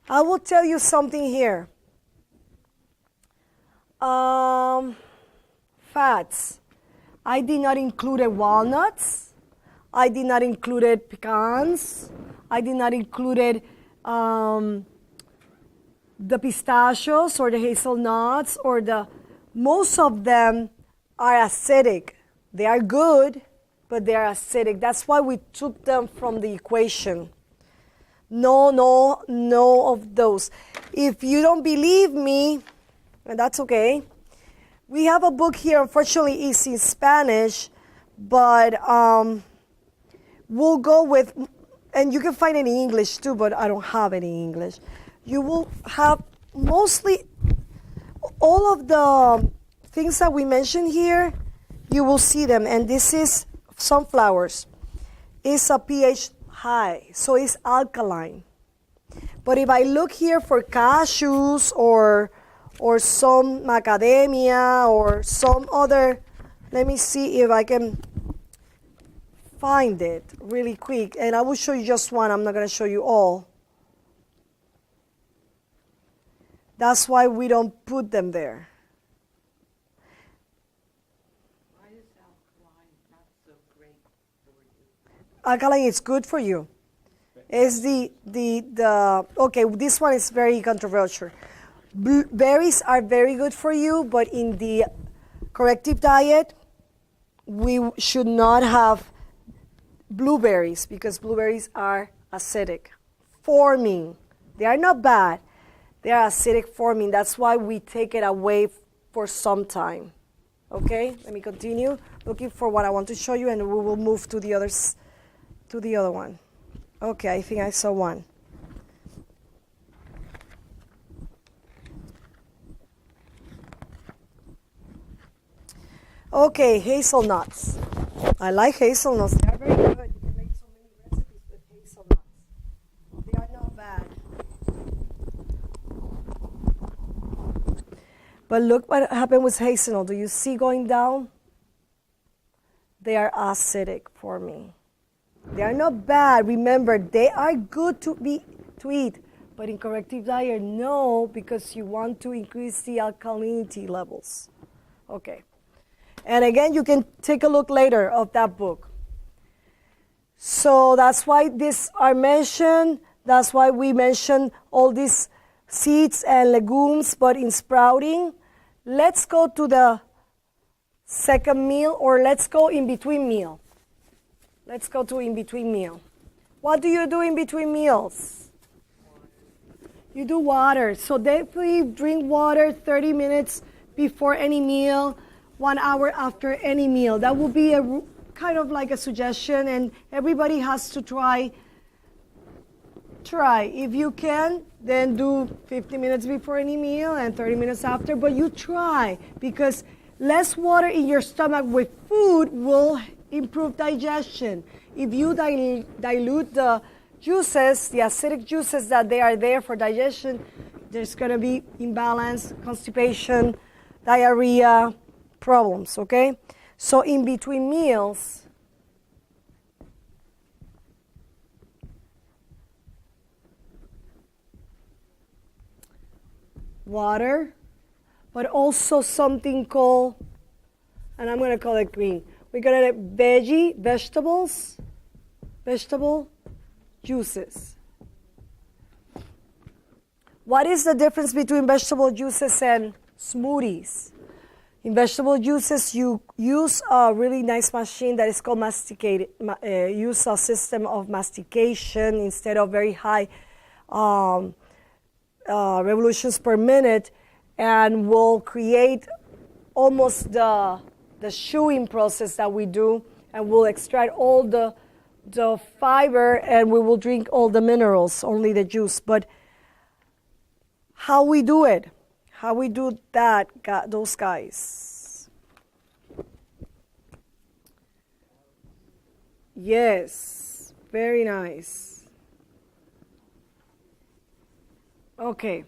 [SPEAKER 1] I will tell you something here. Fats. I did not include walnuts. I did not include pecans. I did not include the pistachios or the hazelnuts, or most of them are acidic. They are good, but they are acidic. That's why we took them from the equation. No of those. If you don't believe me, and that's okay, we have a book here. Unfortunately, it's in Spanish, but we'll go with, and you can find it in English too, but I don't have it in English. You will have mostly all of the things that we mentioned here, you will see them. And this is sunflowers. It's a pH high, so it's alkaline. But if I look here for cashews or some macadamia or some other, let me see if I can find it really quick. And I will show you just one. I'm not going to show you all. That's why we don't put them there.
[SPEAKER 2] Why is alkaline not so great for you?
[SPEAKER 1] Alkaline is good for you. It's okay, this one is very controversial. Berries are very good for you, but in the corrective diet, we should not have blueberries, because blueberries are acidic, forming. They are not bad. They are acidic forming. That's why we take it away for some time. Okay, let me continue looking for what I want to show you, and we will move to the others, to the other one. Okay, I think I saw one. Okay, hazelnuts. I like hazelnuts. They are very good. You can make so many recipes with hazelnuts. They But look what happened with hazelnut. Do you see going down? They are acidic for me. They are not bad. Remember, they are good to eat. But in corrective diet, no, because you want to increase the alkalinity levels. Okay. And again, you can take a look later of that book. So that's why these are mentioned. That's why we mention all these seeds and legumes, but in sprouting. Let's go to the second meal, or let's go in between meal. Let's go to in between meal. What do you do in between meals? You do water. So definitely drink water 30 minutes before any meal, 1 hour after any meal. That will be a kind of like a suggestion, and everybody has to try. If you can, then do 50 minutes before any meal and 30 minutes after, but you try, because less water in your stomach with food will improve digestion. If you dilute the juices, the acidic juices that they are there for digestion, there's going to be imbalance, constipation, diarrhea, problems, okay? So in between meals, water, but also something called, and I'm going to call it green. We're going to vegetable juices. What is the difference between vegetable juices and smoothies? In vegetable juices, you use a really nice machine that is called masticated. Use a system of mastication instead of very high revolutions per minute, and will create almost the chewing process that we do, and we'll extract all the fiber, and we will drink all the minerals, only the juice. But how we do it? How we do that, those guys? Yes, very nice. Okay,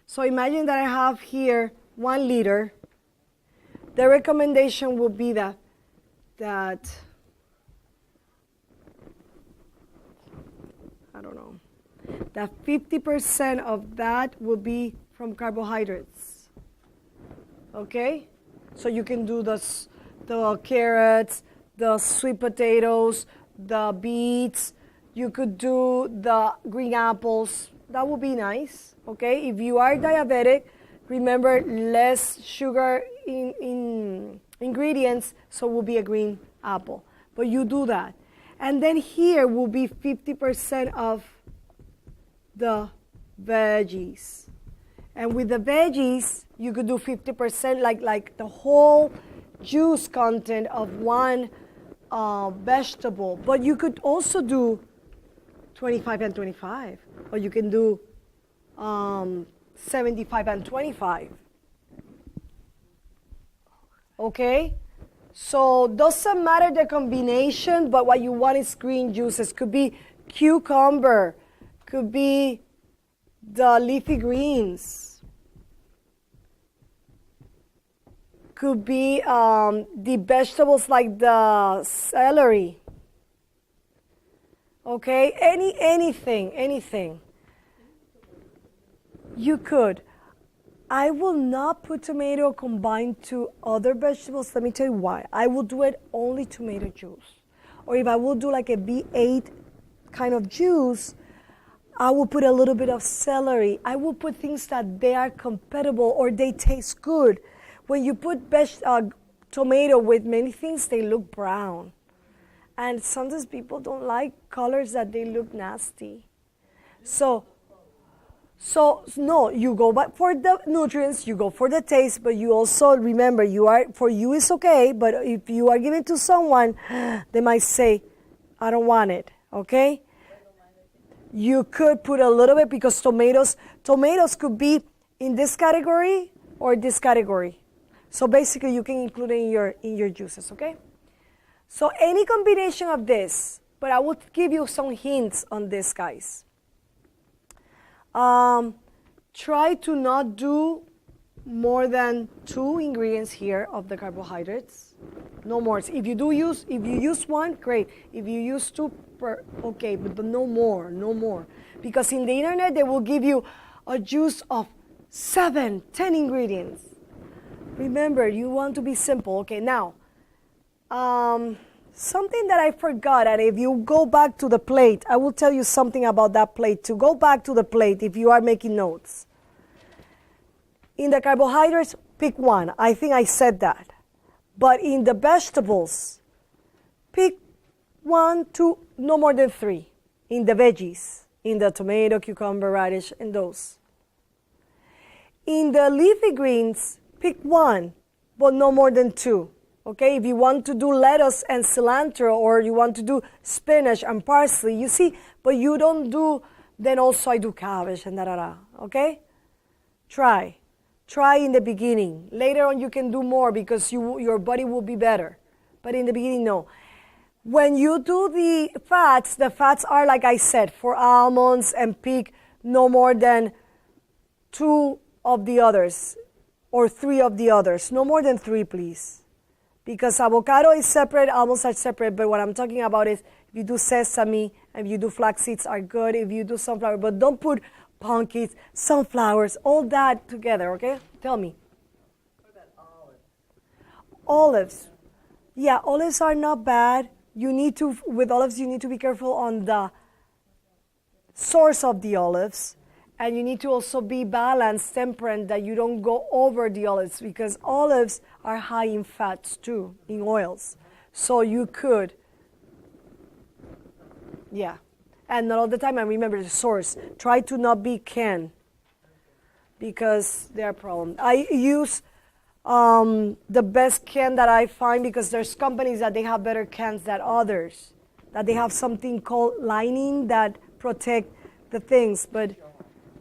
[SPEAKER 1] so imagine that I have here 1 liter. The recommendation would be that I don't know, that 50% of that will be from carbohydrates. Okay? So you can do the carrots, the sweet potatoes, the beets. You could do the green apples. That would be nice. Okay? If you are diabetic, remember less sugar in ingredients, so it will be a green apple. But you do that. And then here will be 50% of the veggies. And with the veggies, you could do 50%, like the whole juice content of 1 vegetable. But you could also do 25 and 25. Or you can do 75 and 25. Okay? So doesn't matter the combination, but what you want is green juices. Could be cucumber, could be the leafy greens, could be the vegetables like the celery. Okay, anything. You could. I will not put tomato combined to other vegetables. Let me tell you why. I will do it only tomato juice. Or if I will do like a B8 kind of juice, I will put a little bit of celery. I will put things that they are compatible or they taste good. When you put tomato with many things, they look brown. And sometimes people don't like colors that they look nasty. So no, you go back for the nutrients, you go for the taste, but you also remember for you it's okay, but if you are giving to someone, they might say, I don't want it, okay? You could put a little bit, because tomatoes could be in this category or this category. So basically you can include it in your juices, okay? So any combination of this, but I will give you some hints on this, guys. Try to not do more than 2 ingredients here of the carbohydrates. No more. If you use one, great. If you use two, okay, but no more, no more. Because in the internet, they will give you a juice of 7, 10 ingredients. Remember, you want to be simple. Okay, now, something that I forgot, and if you go back to the plate, I will tell you something about that plate too. Go back to the plate if you are making notes. In the carbohydrates, pick one. I think I said that. But in the vegetables, pick 1, 2, no more than 3. In the veggies, in the tomato, cucumber, radish, and those. In the leafy greens, pick 1, but no more than 2. Okay, if you want to do lettuce and cilantro, or you want to do spinach and parsley, you see, but you don't do, then also I do cabbage and da-da-da, okay? Try in the beginning. Later on you can do more because your body will be better. But in the beginning, no. When you do the fats are, like I said, for almonds, and pick no more than 2 of the others or 3 of the others. No more than 3, please. Because avocado is separate, almonds are separate, but what I'm talking about is if you do sesame, if you do flax seeds are good, if you do sunflower, but don't put pumpkins, sunflowers, all that together, okay? Tell me.
[SPEAKER 2] What about olives?
[SPEAKER 1] Olives. Yeah, olives are not bad. With olives, you need to be careful on the source of the olives. And you need to also be balanced, temperate, that you don't go over the olives, because olives are high in fats too, in oils. So you could, yeah. And not all the time, and remember the source. Try to not be canned, because there are problems. I use the best can that I find, because there's companies that they have better cans than others, that they have something called lining that protect the things, but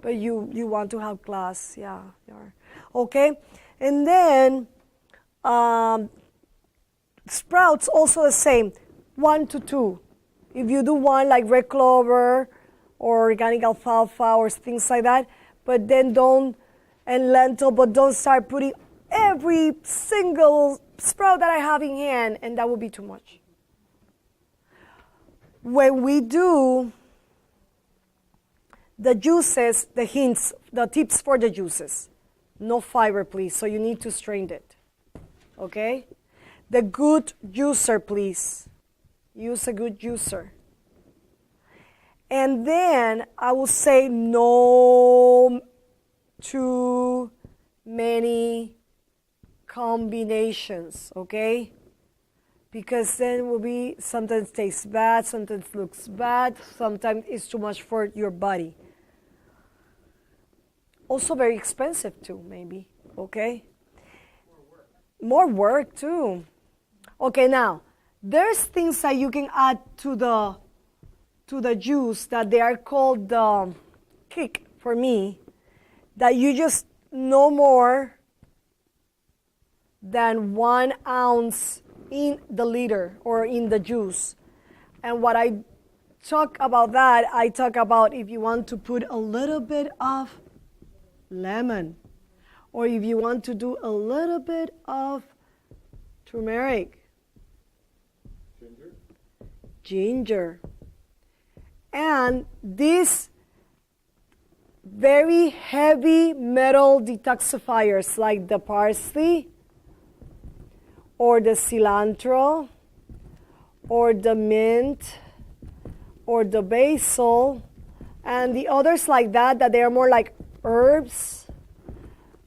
[SPEAKER 1] you want to have glass, yeah. Okay, and then sprouts also the same, 1 to 2. If you do one like red clover or organic alfalfa or things like that, but then and lentil, but don't start putting every single sprout that I have in hand, and that would be too much. When we do the juices, the hints, the tips for the juices, no fiber, please, so you need to strain it, okay? The good juicer, please. Use a good juicer. And then I will say no too many combinations, okay? Because then it will be, sometimes tastes bad, sometimes looks bad, sometimes it's too much for your body. Also very expensive too, maybe, okay? More work too. Okay, now, there's things that you can add to the juice that they are called the kick for me, that you just no more than 1 ounce in the liter or in the juice. And what I talk about that, I talk about if you want to put a little bit of lemon, or if you want to do a little bit of turmeric, ginger, and these very heavy metal detoxifiers like the parsley or the cilantro or the mint or the basil and the others like that they are more like herbs.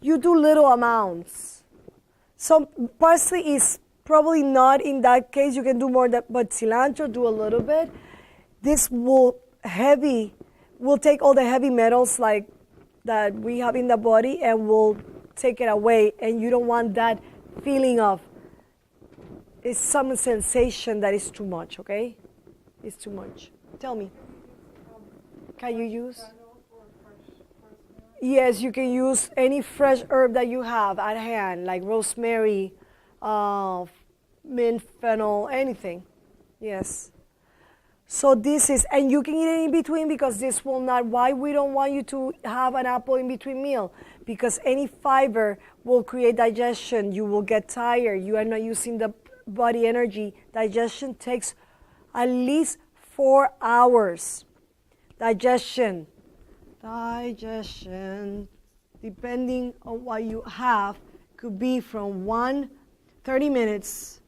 [SPEAKER 1] You do little amounts. So parsley is probably not in that case. You can do more, but cilantro, do a little bit. This will take all the heavy metals like that we have in the body and will take it away. And you don't want that feeling of, it's some sensation that is too much, okay? It's too much. Tell me. Can you use? Yes, you can use any fresh herb that you have at hand, like rosemary, mint, fennel, anything. Yes. So this is, and you can eat it in between because this will not, why we don't want you to have an apple in between meal? Because any fiber will create digestion. You will get tired. You are not using the body energy. Digestion takes at least 4 hours. Digestion, depending on what you have, could be from 30 minutes,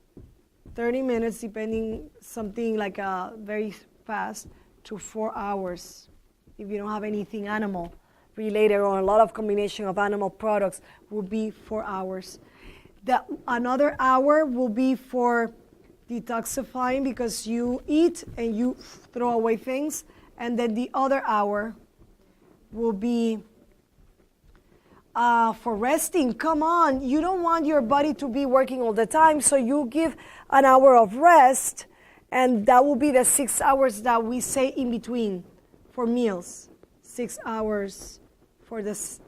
[SPEAKER 1] depending something like very fast, to 4 hours. If you don't have anything animal related or a lot of combination of animal products, will be 4 hours. Another hour will be for detoxifying because you eat and you throw away things. And then the other hour will be for resting. Come on, you don't want your body to be working all the time, so you give an hour of rest, and that will be the 6 hours that we say in between for meals. 6 hours for this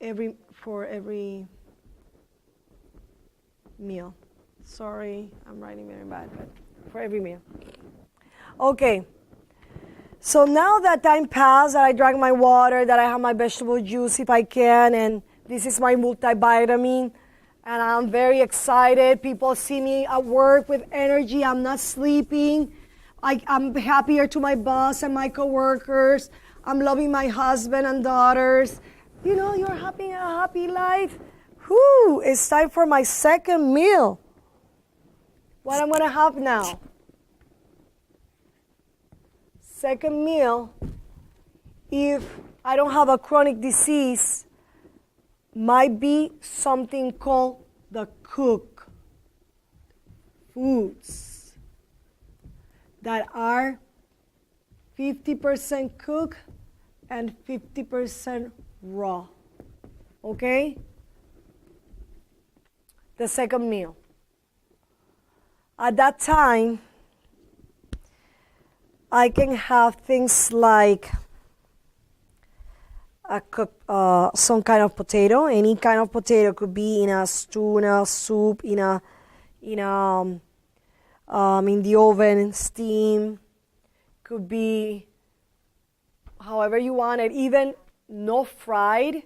[SPEAKER 1] every meal. Sorry, I'm writing very bad, but for every meal. Okay, so now that time passed, that I drank my water, that I have my vegetable juice if I can, and this is my multivitamin, and I'm very excited. People see me at work with energy. I'm not sleeping. I'm happier to my boss and my coworkers. I'm loving my husband and daughters. You know, you're having a happy life. Whew, it's time for my second meal. What I'm going to have now? Second meal, if I don't have a chronic disease, might be something called the cooked foods that are 50% cooked and 50% raw. Okay? The second meal. At that time, I can have things like some kind of potato. Any kind of potato could be in a stew, in a soup, in the oven, steam. Could be however you want it. Even no fried,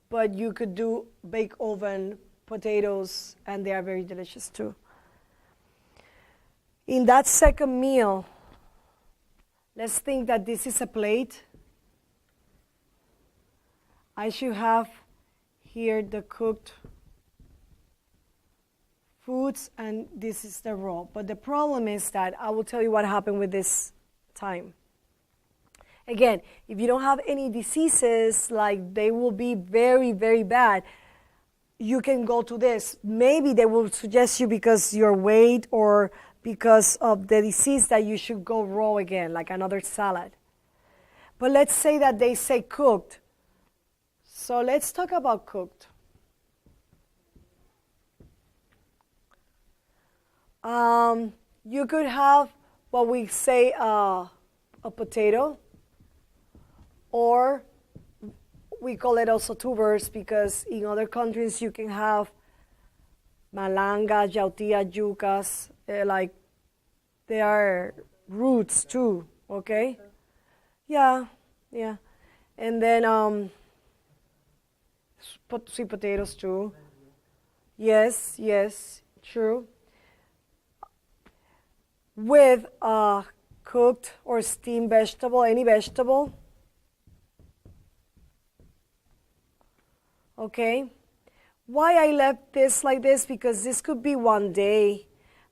[SPEAKER 1] but you could do baked oven potatoes, and they are very delicious too. In that second meal, let's think that this is a plate. I should have here the cooked foods, and this is the raw. But the problem is that I will tell you what happened with this time. Again, if you don't have any diseases, like they will be very, very bad, you can go to this. Maybe they will suggest you because your weight or because of the disease that you should go raw again, like another salad. But let's say that they say cooked. So let's talk about cooked. You could have what we say a potato, or we call it also tubers because in other countries you can have malanga, yautía, yucas, like they are roots too, okay? Yeah. And then sweet potatoes too. Yes, true. With cooked or steamed vegetable, any vegetable. Okay. Why I left this like this? Because this could be one day.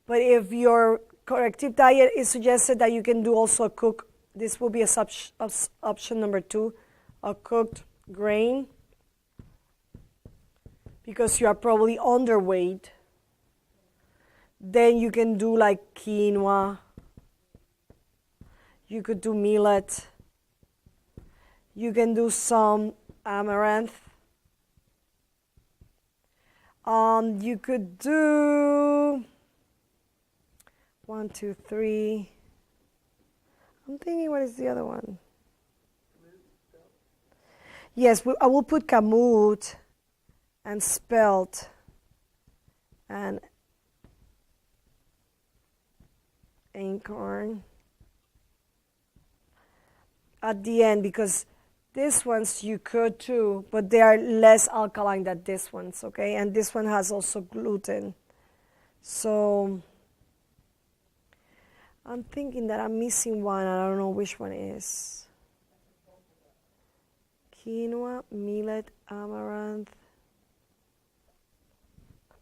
[SPEAKER 1] But if your corrective diet is suggested that you can do also a cook, this will be a option number 2, a cooked grain. Because you are probably underweight. Then you can do like quinoa. You could do millet. You can do some amaranth. You could do 1, 2, 3. I'm thinking, what is the other one? Yes, I will put kamut and spelt and acorn at the end, because these ones you could too, but they are less alkaline than these ones, okay? And this one has also gluten. So I'm thinking that I'm missing one. I don't know which one is. Quinoa, millet, amaranth,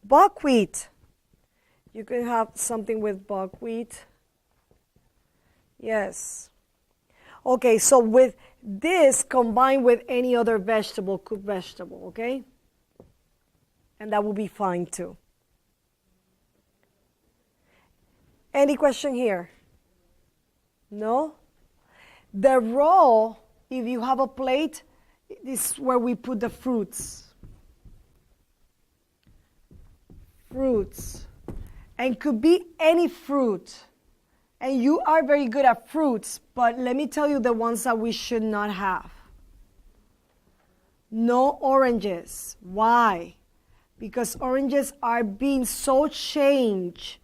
[SPEAKER 1] buckwheat. You can have something with buckwheat. Yes. Okay, so with this combined with any other vegetable, cooked vegetable, okay? And that will be fine too. Any question here? No? The raw, if you have a plate, this is where we put the fruits. Fruits. And could be any fruit. And you are very good at fruits, but let me tell you the ones that we should not have. No oranges. Why? Because oranges are being so changed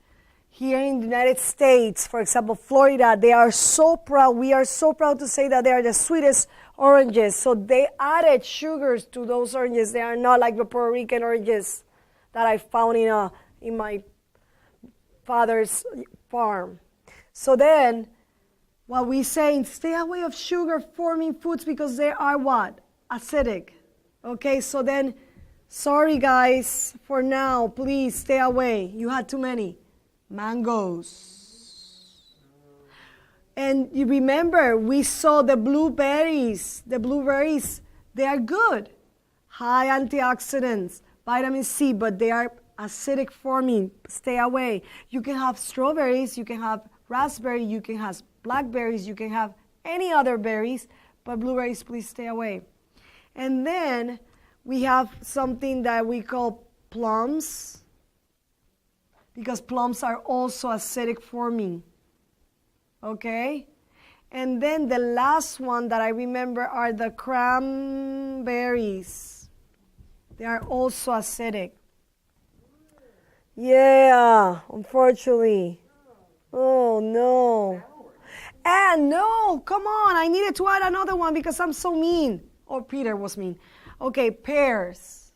[SPEAKER 1] here in the United States. For example, Florida, they are so proud. We are so proud to say that they are the sweetest oranges. So they added sugars to those oranges. They are not like the Puerto Rican oranges that I found in my father's farm. So then, what we saying, stay away of sugar-forming foods because they are what? Acidic. Okay, so then, sorry guys, for now, please stay away. You had too many. Mangoes. And you remember, we saw the blueberries. The blueberries, they are good. High antioxidants, vitamin C, but they are acidic forming. Stay away. You can have strawberries, you can have raspberry, you can have blackberries, you can have any other berries, but blueberries, please stay away. And then we have something that we call plums, because plums are also acidic forming. Okay? And then the last one that I remember are the cranberries. They are also acidic. Yeah, unfortunately. Oh, no. And no, come on. I needed to add another one because I'm so mean. Oh, Peter was mean. Okay, pears.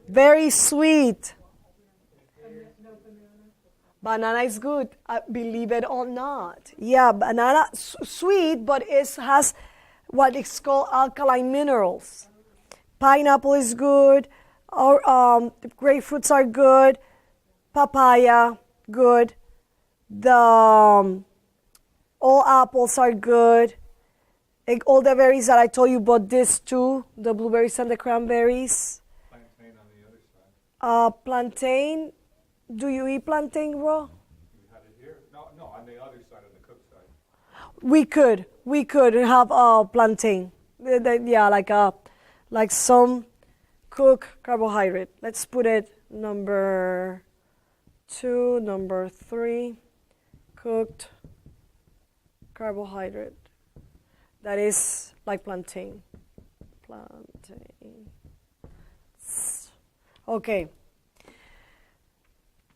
[SPEAKER 1] Very sweet. Banana is good, believe it or not. Yeah, banana, sweet, but it has what is called alkaline minerals. Pineapple is good. Or grapefruits are good. Papaya, good. All apples are good. And all the berries that I told you about, this too, the blueberries and the cranberries.
[SPEAKER 4] Plantain on the other side.
[SPEAKER 1] Plantain, do you eat plantain raw?
[SPEAKER 4] You had it here? No, on the other side, on the cooked side.
[SPEAKER 1] We could have plantain. Yeah, like some cooked carbohydrate. Let's put it number 2, number 3, cooked carbohydrate. That is like plantain. Okay.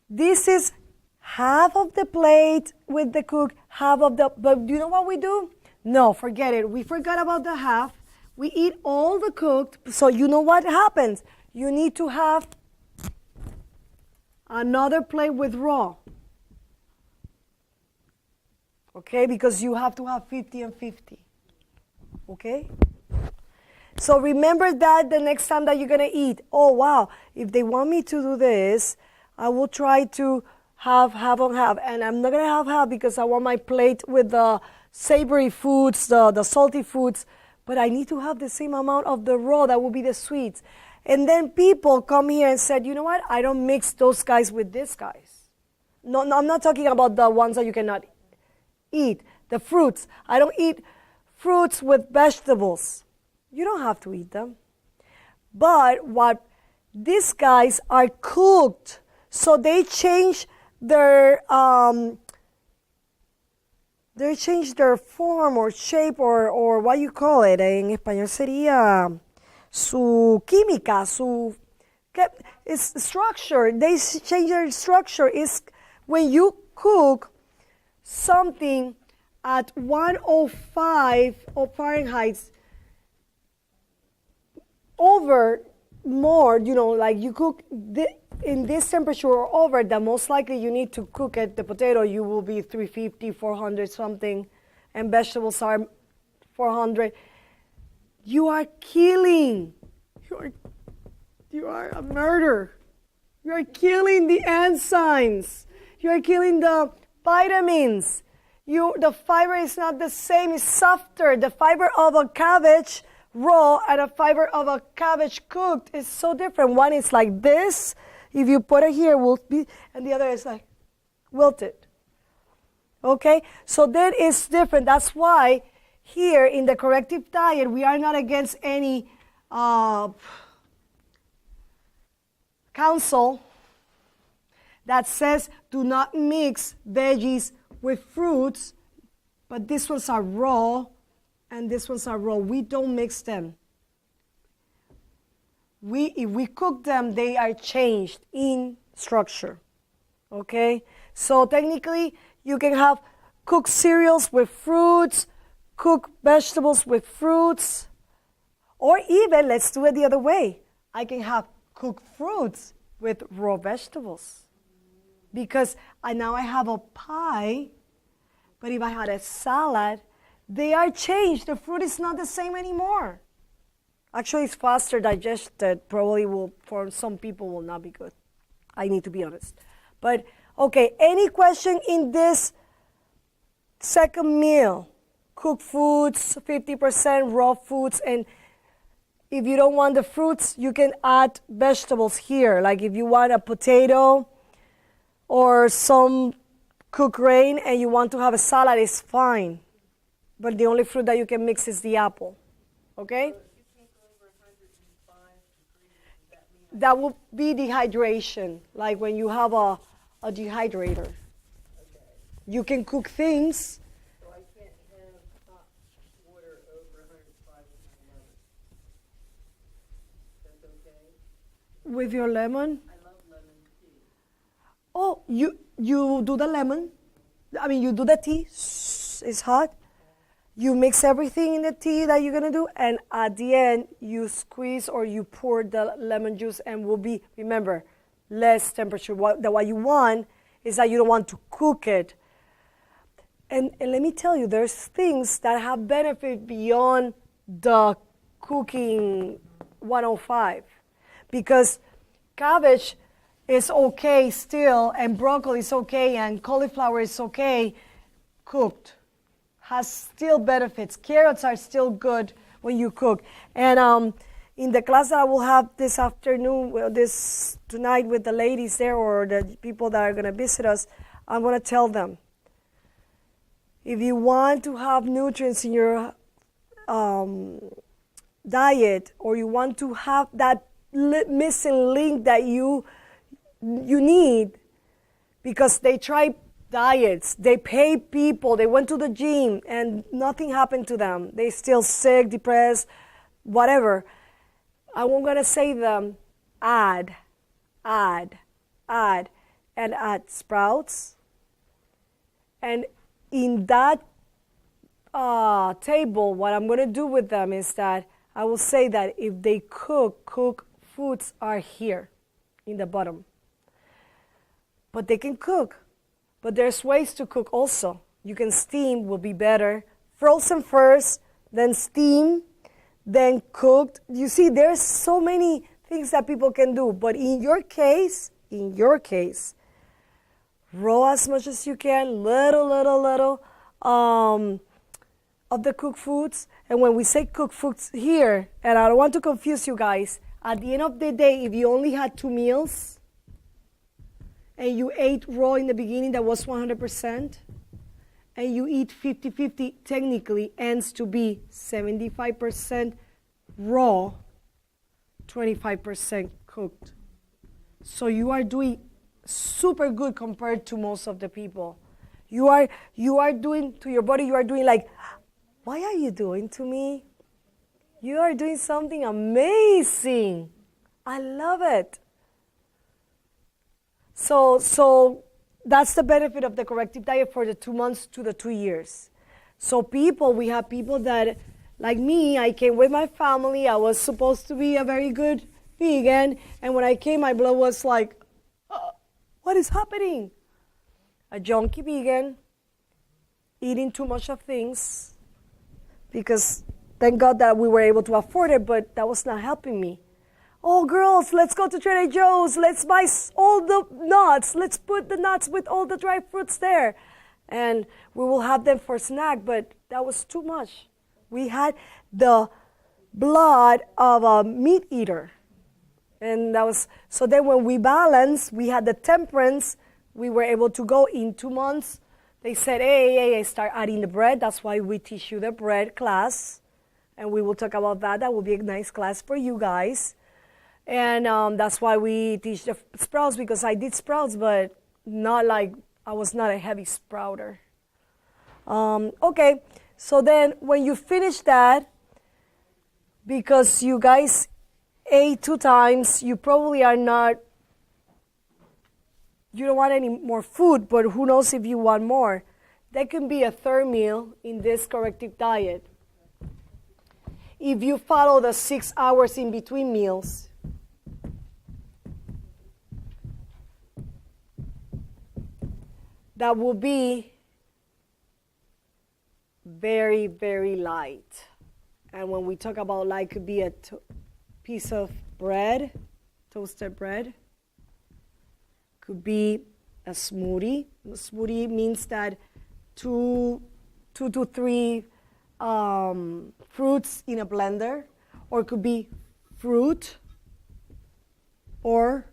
[SPEAKER 1] This is half of the plate with the cook, half of the, but do you know what we do? No, forget it. We forgot about the half. We eat all the cooked, so you know what happens? You need to have another plate with raw. Okay, because you have to have 50 and 50. Okay? So remember that the next time that you're going to eat. Oh, wow, if they want me to do this, I will try to have half and half. And I'm not going to have half because I want my plate with the savory foods, the salty foods. But I need to have the same amount of the raw, that will be the sweets. And then people come here and said, you know what? I don't mix those guys with these guys. No, I'm not talking about the ones that you cannot eat. The fruits. I don't eat fruits with vegetables. You don't have to eat them. But what these guys are cooked, so they change their form or shape or what you call it. En español sería su química, it's structure. They change their structure. Is when you cook, something at 105 of Fahrenheit over more, like you cook in this temperature or over, that most likely you need to cook it. The potato, you will be 350, 400 something, and vegetables are 400. You are killing. You are a murder. You are killing the enzymes. You are killing the vitamins. The fiber is not the same. It's softer. The fiber of a cabbage raw and a fiber of a cabbage cooked is so different. One is like this. If you put it here, will be, and the other is like wilted. Okay? So that is different. That's why here in the corrective diet, we are not against any counsel that says do not mix veggies with fruits, but these ones are raw and these ones are raw. We don't mix them. If we cook them, they are changed in structure. Okay? So technically, you can have cooked cereals with fruits, cooked vegetables with fruits, or even, let's do it the other way. I can have cooked fruits with raw vegetables. Because now I have a pie, but if I had a salad, they are changed. The fruit is not the same anymore. Actually, it's faster digested. Probably will, for some people, will not be good. I need to be honest. But, okay, any question in this second meal? Cooked foods, 50% raw foods, and if you don't want the fruits, you can add vegetables here. Like if you want a potato or some cooked grain and you want to have a salad, it's fine. But the only fruit that you can mix is the apple. Okay? That will be dehydration, like when you have a dehydrator. Okay. You can cook things.
[SPEAKER 2] So I can't have hot water over 105 with my lemon. That's okay?
[SPEAKER 1] With your lemon?
[SPEAKER 2] I love lemon tea.
[SPEAKER 1] Oh, you do the lemon. You do the tea. It's hot. You mix everything in the tea that you're going to do, and at the end, you squeeze or you pour the lemon juice, and will be, remember, less temperature. What you want is that you don't want to cook it. And let me tell you, there's things that have benefit beyond the cooking 105. Because cabbage is okay still, and broccoli is okay, and cauliflower is okay cooked. Has still benefits. Carrots are still good when you cook. And in the class that I will have this afternoon, tonight with the ladies there or the people that are going to visit us, I'm going to tell them, if you want to have nutrients in your diet, or you want to have that missing link that you need, because they try diets, they pay people, they went to the gym and nothing happened to them. They still sick, depressed, whatever. I'm going to say them, add, and add sprouts. And in that table, what I'm going to do with them is that I will say that if they cook foods are here in the bottom. But they can cook. But there's ways to cook also. You can steam, will be better. Frozen first, then steam, then cooked. You see, there's so many things that people can do. But in your case, raw as much as you can, little of the cooked foods. And when we say cooked foods here, and I don't want to confuse you guys, at the end of the day, if you only had 2 meals, and you ate raw in the beginning, that was 100%, and you eat 50-50, technically ends to be 75% raw, 25% cooked. So you are doing super good compared to most of the people. You are doing to your body, you are doing like, what are you doing to me? You are doing something amazing. I love it. So that's the benefit of the corrective diet for the 2 months to the 2 years. So we have people that, like me, I came with my family. I was supposed to be a very good vegan. And when I came, my blood was like, what is happening? A junkie vegan, eating too much of things, because thank God that we were able to afford it, but that was not helping me. Oh, girls, let's go to Trader Joe's. Let's buy all the nuts. Let's put the nuts with all the dry fruits there. And we will have them for snack, but that was too much. We had the blood of a meat eater. And that was, so then when we balanced, we had the temperance, we were able to go in 2 months. They said, hey, start adding the bread. That's why we teach you the bread class. And we will talk about that. That will be a nice class for you guys. And that's why we teach the sprouts, because I did sprouts, but not like, I was not a heavy sprouter. Okay, so then when you finish that, because you guys ate 2 times, you probably are not, you don't want any more food, but who knows if you want more. There can be a 3rd meal in this corrective diet. If you follow the 6 hours in between meals. That will be very, very light. And when we talk about light, could be a piece of bread, toasted bread. Could be a smoothie. A smoothie means that two to three fruits in a blender. Or it could be fruit or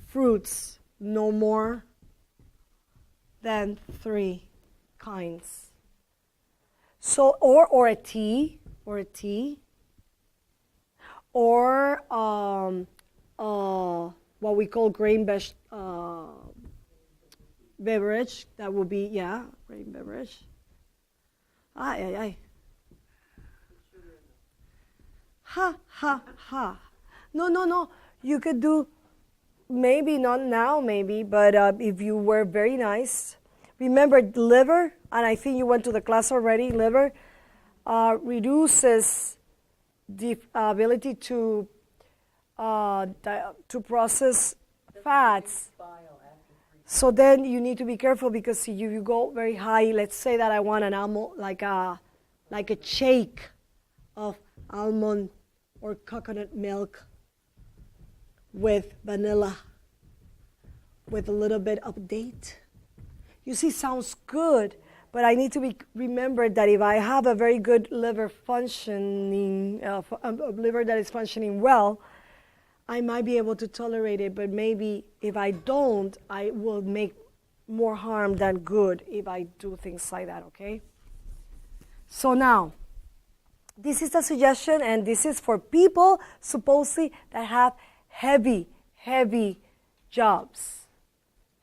[SPEAKER 1] fruits, no more than 3 kinds. So, or a tea, or what we call grain beverage. That will be, grain beverage. No. You could do, maybe not now, but if you were very nice. Remember, liver, and I think you went to the class already, liver reduces the ability to process fats. So then you need to be careful, because if you go very high, let's say that I want an almond, like a shake of almond or coconut milk with vanilla, with a little bit of date. You see, sounds good, but I need to remember that if I have a very good liver functioning, a liver that is functioning well, I might be able to tolerate it, but maybe if I don't, I will make more harm than good if I do things like that, okay? So now, this is a suggestion, and this is for people supposedly that have heavy jobs.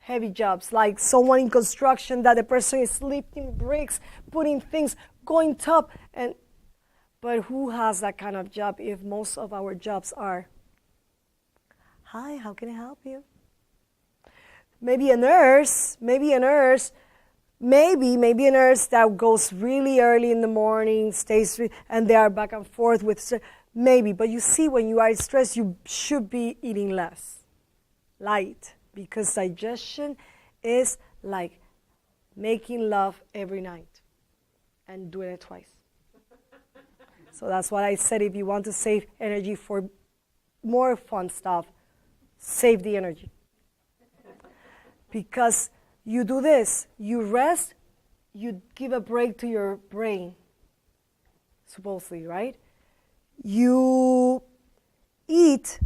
[SPEAKER 1] Heavy jobs, like someone in construction, that the person is lifting bricks, putting things, going top, but who has that kind of job if most of our jobs are, hi, how can I help you? Maybe a nurse that goes really early in the morning, stays, and they are back and forth with, maybe, but you see, when you are stressed, you should be eating less, light. Because digestion is like making love every night and doing it twice. So that's what I said. If you want to save energy for more fun stuff, save the energy. Because you do this, you rest, you give a break to your brain, supposedly, right? You eat,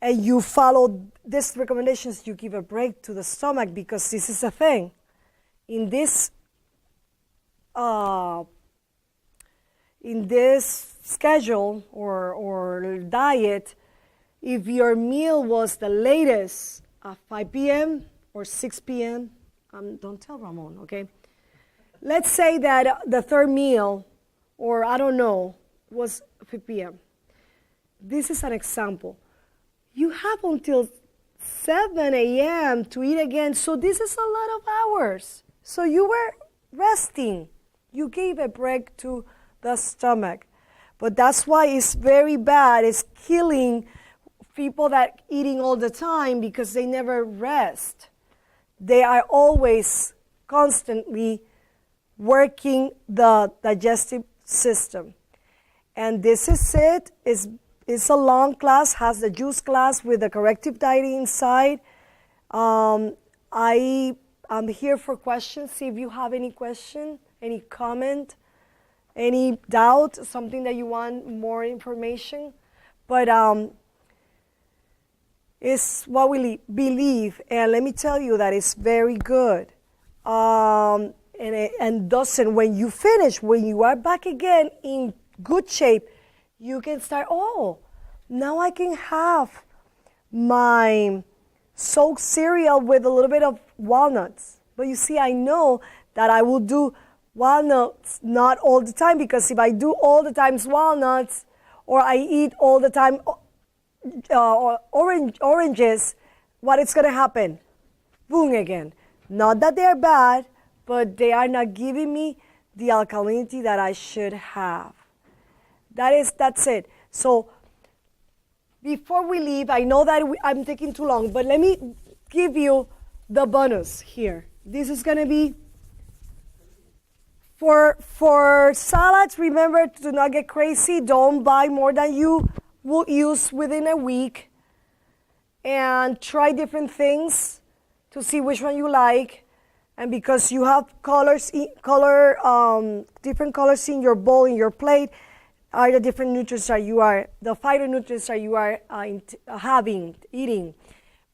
[SPEAKER 1] and you follow these recommendations, you give a break to the stomach, because this is a thing. In this schedule or diet, if your meal was the latest at 5 p.m. or 6 p.m., don't tell Ramon, okay? Let's say that the 3rd meal, or I don't know, was 5 p.m. This is an example. You have until 7 a.m. to eat again. So this is a lot of hours. So you were resting. You gave a break to the stomach. But that's why it's very bad. It's killing people that eating all the time because they never rest. They are always constantly working the digestive system. And this is it. It's a long class, has the juice class with the corrective diet inside. I'm here for questions. See if you have any question, any comment, any doubt, something that you want more information. But it's what we believe. And let me tell you that it's very good. And doesn't, when you finish, when you are back again in good shape, you can start, now I can have my soaked cereal with a little bit of walnuts. But you see, I know that I will do walnuts not all the time, because if I do all the times walnuts, or I eat all the time oranges, what is going to happen? Boom again. Not that they're bad, but they are not giving me the alkalinity that I should have. That's it. So before we leave, I know that I'm taking too long, but let me give you the bonus here. This is going to be for salads. Remember to not get crazy. Don't buy more than you will use within a week, and try different things to see which one you like. And because you have different colors in your bowl, in your plate, are the different nutrients that you are, the phytonutrients that you are eating.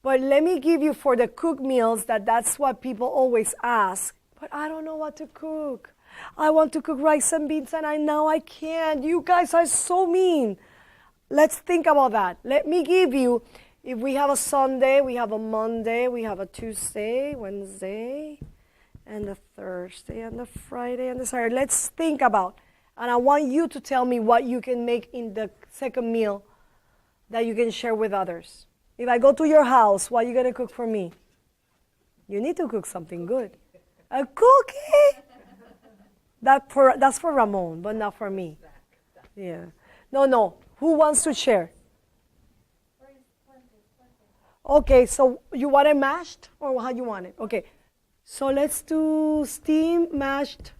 [SPEAKER 1] But let me give you for the cooked meals, that's what people always ask. But I don't know what to cook. I want to cook rice and beans, and now I can't. You guys are so mean. Let's think about that. Let me give you, if we have a Sunday, we have a Monday, we have a Tuesday, Wednesday, and the Thursday, and the Friday, and the Saturday. Let's think about. And I want you to tell me what you can make in the second meal that you can share with others. If I go to your house, what are you going to cook for me? You need to cook something good. A cookie? That's for Ramon, but not for me. Yeah. No. Who wants to share? Okay, so you want it mashed, or how you want it? Okay. So let's do steamed mashed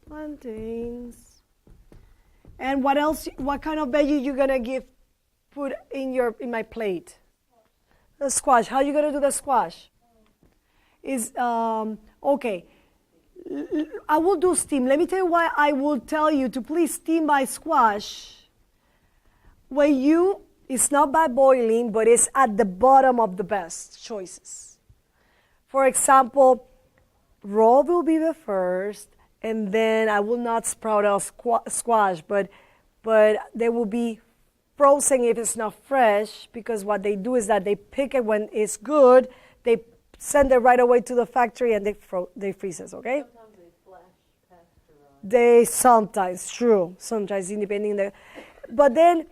[SPEAKER 1] plantains. And what else? What kind of veggie you gonna put in my plate? The squash. How you gonna do the squash? Okay. I will do steam. Let me tell you why I will tell you to please steam my squash. It's not by boiling, but it's at the bottom of the best choices. For example, raw will be the first. And then I will not sprout out squash, but they will be frozen if it's not fresh, because what they do is that they pick it when it's good, they send it right away to the factory, and they freeze it, okay?
[SPEAKER 2] Sometimes they flash pasteurize.
[SPEAKER 1] Sometimes depending. But then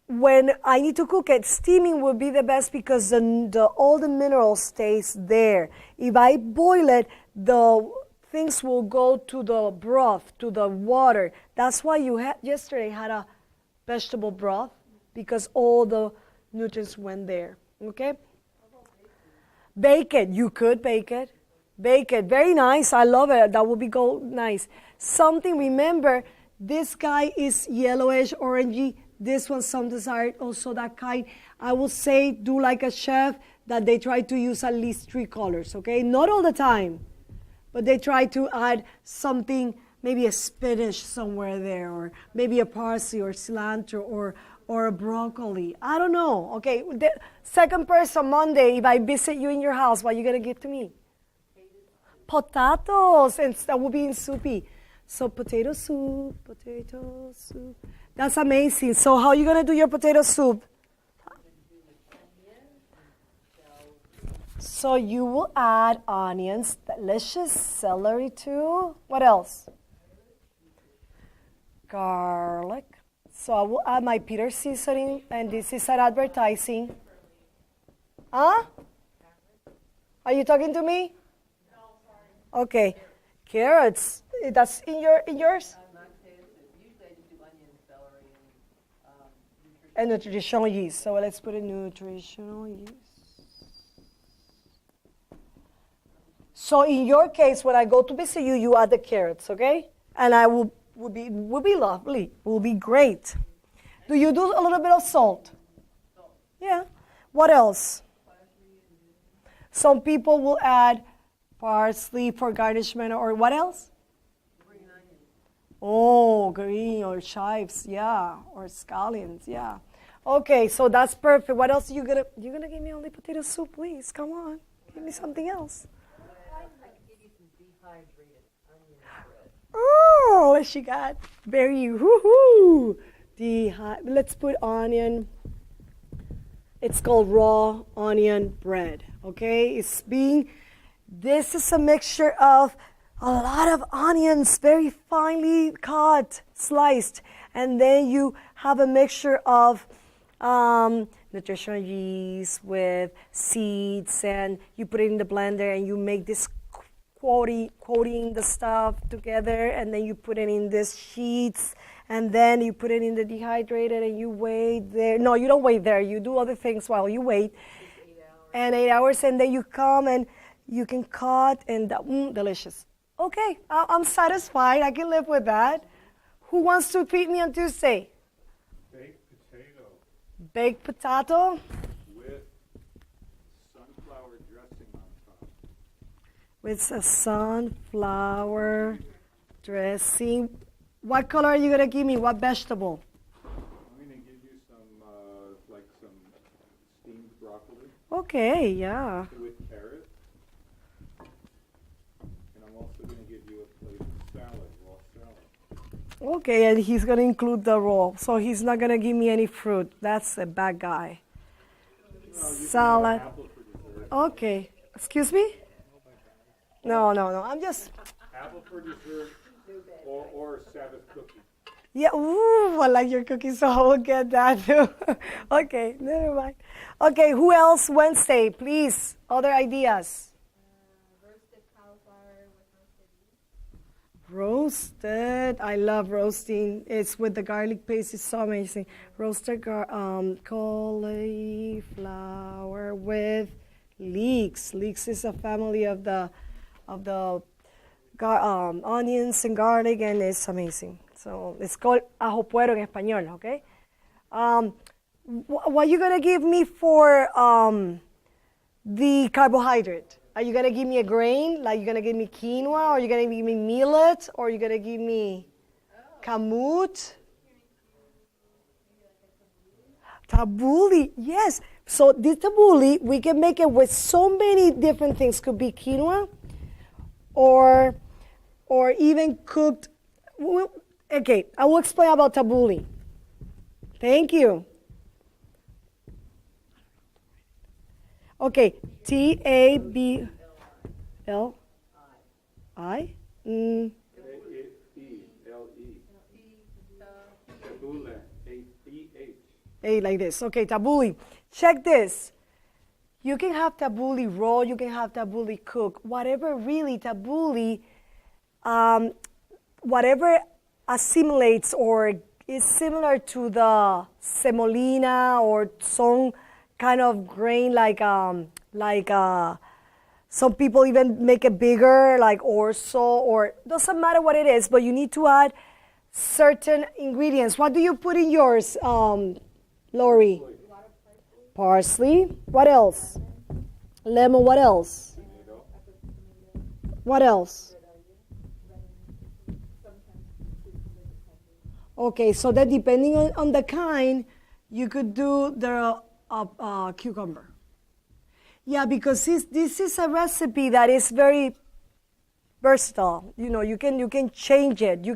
[SPEAKER 1] when I need to cook it, steaming will be the best, because all the minerals stays there. If I boil it, the things will go to the broth, to the water. That's why you yesterday had a vegetable broth, because all the nutrients went there. Okay? Bake it. You could bake it. Bake it. Very nice. I love it. That would be nice. Remember, this guy is yellowish, orangey. This one, some desired also that kind. I will say, do like a chef, that they try to use at least 3 colors. Okay? Not all the time. But they try to add something, maybe a spinach somewhere there, or maybe a parsley or cilantro or a broccoli. I don't know. Okay, the second person, Monday, if I visit you in your house, what are you going to give to me? Potatoes, and that will be in soupy. So potato soup. That's amazing. So how are you going to do your potato soup? So you will add onions, delicious celery too. What else? Garlic. So I will add my Peter seasoning, and this is an advertising. Huh? Are you talking to me? No, sorry. Okay. Carrots. That's in yours?
[SPEAKER 2] I'm not saying it. Usually I just do onion, celery, and
[SPEAKER 1] And nutritional yeast. So let's put in nutritional yeast. So in your case, when I go to visit you, you add the carrots, okay? And I will be lovely. Will be great. Do you do a little bit of salt? Yeah. What else? Some people will add parsley for garnishment, or what else?
[SPEAKER 2] green onions.
[SPEAKER 1] Oh, green or chives, yeah, or scallions, yeah. Okay, so that's perfect. What else are you gonna give me only potato soup, please? Come on, give me something else.
[SPEAKER 2] I can give you some dehydrated onion bread.
[SPEAKER 1] Oh, what she got? Very woohoo. Let's put onion. It's called raw onion bread. Okay, this is a mixture of a lot of onions, very finely cut, sliced, and then you have a mixture of nutritional yeast with seeds, and you put it in the blender and you make this coating the stuff together, and then you put it in these sheets, and then you put it in the dehydrated and you wait there. No, you don't wait there. You do other things while you wait.
[SPEAKER 2] 8 hours.
[SPEAKER 1] And 8 hours, and then you come and you can cut, and delicious. Okay, I'm satisfied. I can live with that. Who wants to feed me on Tuesday?
[SPEAKER 4] Baked potato
[SPEAKER 1] Baked potato
[SPEAKER 4] with sunflower dressing on top.
[SPEAKER 1] with a sunflower dressing. What color are you going to give me? What vegetable?
[SPEAKER 4] I'm going to give you some steamed broccoli
[SPEAKER 1] Okay, yeah.
[SPEAKER 4] with carrot. And I'm also going to give you a plate of salad, raw salad.
[SPEAKER 1] Okay, and he's going to include the roll. So he's not going to give me any fruit. That's a bad guy.
[SPEAKER 4] Well, you can have
[SPEAKER 1] Salad.
[SPEAKER 4] an apple for dessert.
[SPEAKER 1] Okay. Excuse me? No. I'm just...
[SPEAKER 4] Apple for dessert or Sabbath cookie.
[SPEAKER 1] Yeah, ooh, I like your cookies, so I will get that too. Okay, never mind. Okay, who else Wednesday, please? Other ideas?
[SPEAKER 3] Roasted cauliflower with roasted beef.
[SPEAKER 1] Roasted, I love roasting. It's with the garlic paste, it's so amazing. Roasted cauliflower with leeks. Leeks is a family of the onions and garlic, and it's amazing. So it's called ajo puero en español, okay? What are you gonna give me for the carbohydrate? Are you gonna give me a grain? Like you're gonna give me quinoa, or are you gonna give me millet, or are you gonna give me kamut? Tabbouleh, yes. So this tabbouleh, we can make it with so many different things. Could be quinoa, or even cooked. Okay, I will explain about tabbouleh. Thank you. Okay, Tabli.
[SPEAKER 4] A-E-L-E. Tabbouleh. A-E-H.
[SPEAKER 1] Hey, like this. Okay, tabbouleh. Check this. You can have tabbouleh raw, you can have tabbouleh cooked. Whatever really tabbouleh, whatever assimilates or is similar to the semolina or some kind of grain like some people even make it bigger like orzo, or doesn't matter what it is, but you need to add certain ingredients. What do you put in yours, Lori? Parsley. What else? Lemon. What else? What else? Okay, so that depending on the kind, you could do the cucumber. Yeah, because this is a recipe that is very versatile. You know, you can change it.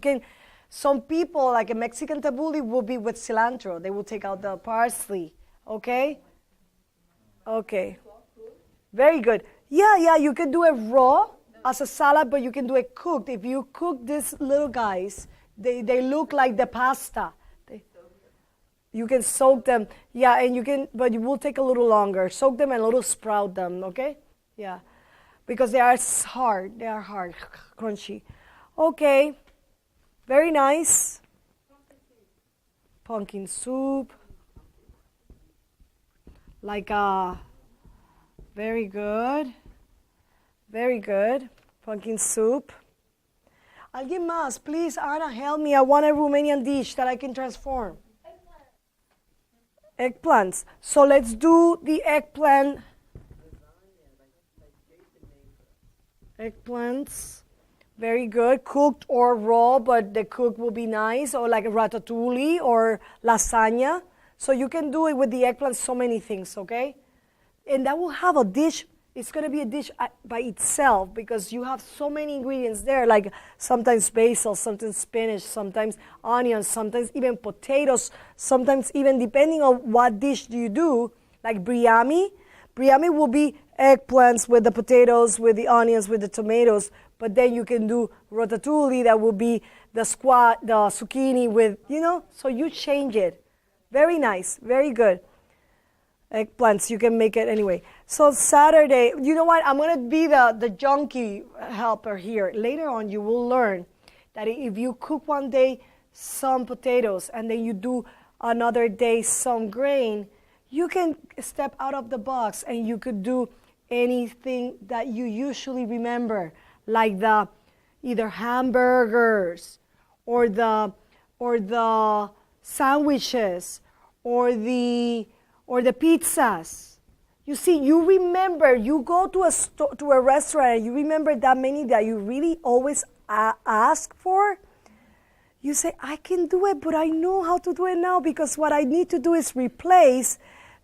[SPEAKER 1] Some people, like a Mexican tabbouleh, will be with cilantro. They will take out the parsley. Okay? Okay. Very good. Yeah, you can do it raw as a salad, but you can do it cooked. If you cook these little guys, they look like the pasta. You can soak them. Yeah, and you can, but it will take a little longer. Soak them and a little sprout them, okay? Yeah. Because they are hard. They are hard, crunchy. Okay. Very nice. Pumpkin soup. Like very good. Very good. Pumpkin soup. Alguien más, please, Anna, help me. I want a Romanian dish that I can transform. Eggplants. So let's do the eggplant. Eggplants. Very good. Cooked or raw, but the cooked will be nice. Or like ratatouille or lasagna. So you can do it with the eggplant, so many things, okay? And that will have a dish. It's going to be a dish by itself because you have so many ingredients there, like sometimes basil, sometimes spinach, sometimes onions, sometimes even potatoes, sometimes even depending on what dish do you do, like biryani. Biryani will be eggplants with the potatoes, with the onions, with the tomatoes, but then you can do ratatouille, that will be the zucchini with, so you change it. Very nice, very good. Eggplants, you can make it anyway. So Saturday, you know what? I'm going to be the junkie helper here. Later on, you will learn that if you cook one day some potatoes and then you do another day some grain, you can step out of the box and you could do anything that you usually remember, like the either hamburgers or the sandwiches or the pizzas. You see, you remember, you go to a restaurant and you remember that many that you really always ask for. You say, I can do it, but I know how to do it now because what I need to do is replace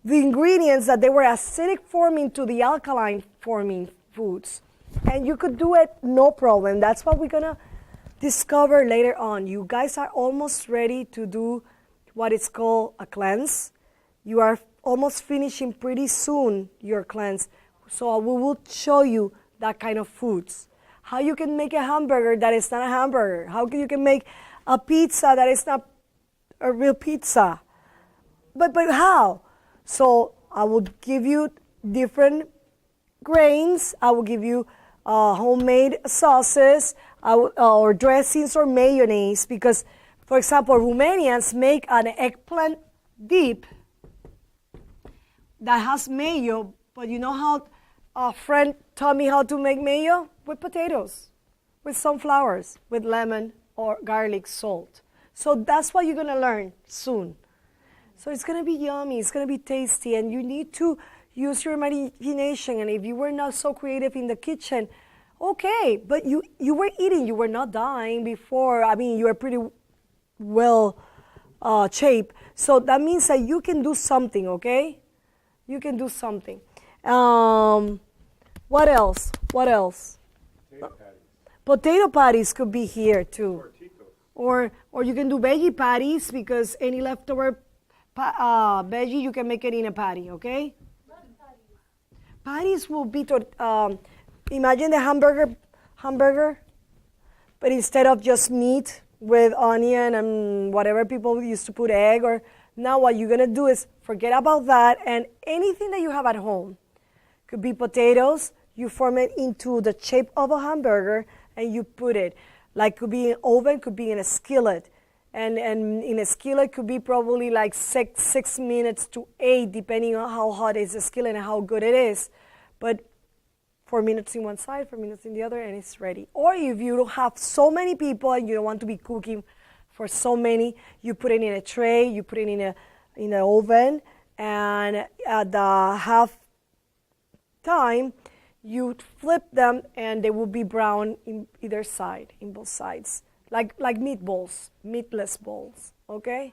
[SPEAKER 1] the ingredients that they were acidic forming to the alkaline forming foods. And you could do it no problem. That's what we're going to discover later on. You guys are almost ready to do what is called a cleanse. You are almost finishing pretty soon your cleanse. So we will show you that kind of foods. How you can make a hamburger that is not a hamburger. How you can make a pizza that is not a real pizza. But how? So I will give you different grains. I will give you homemade sauces or dressings or mayonnaise. Because, for example, Romanians make an eggplant dip that has mayo, but you know how a friend taught me how to make mayo? With potatoes, with sunflowers, with lemon or garlic, salt. So that's what you're going to learn soon. So it's going to be yummy, it's going to be tasty, and you need to use your imagination. And if you were not so creative in the kitchen, okay, but you were eating, you were not dying before. I mean, you were pretty well shaped. So that means that you can do something, okay? You can do something. What else? What else?
[SPEAKER 4] Potato patties.
[SPEAKER 1] Potato patties could be here too.
[SPEAKER 4] Or
[SPEAKER 1] Or you can do veggie patties because any leftover veggie you can make it in a patty, okay? Patties will be imagine the hamburger, but instead of just meat with onion and whatever people used to put egg or. Now what you're going to do is forget about that and anything that you have at home. Could be potatoes, you form it into the shape of a hamburger and you put it. Like could be in an oven, could be in a skillet. And in a skillet could be probably like 6 minutes to 8 depending on how hot is the skillet and how good it is. But 4 minutes in one side, 4 minutes in the other and it's ready. Or if you don't have so many people and you don't want to be cooking for so many, you put it in a tray, you put it in an oven, and at the half time, you flip them, and they will be brown in either side, in both sides, like meatballs, meatless balls, okay?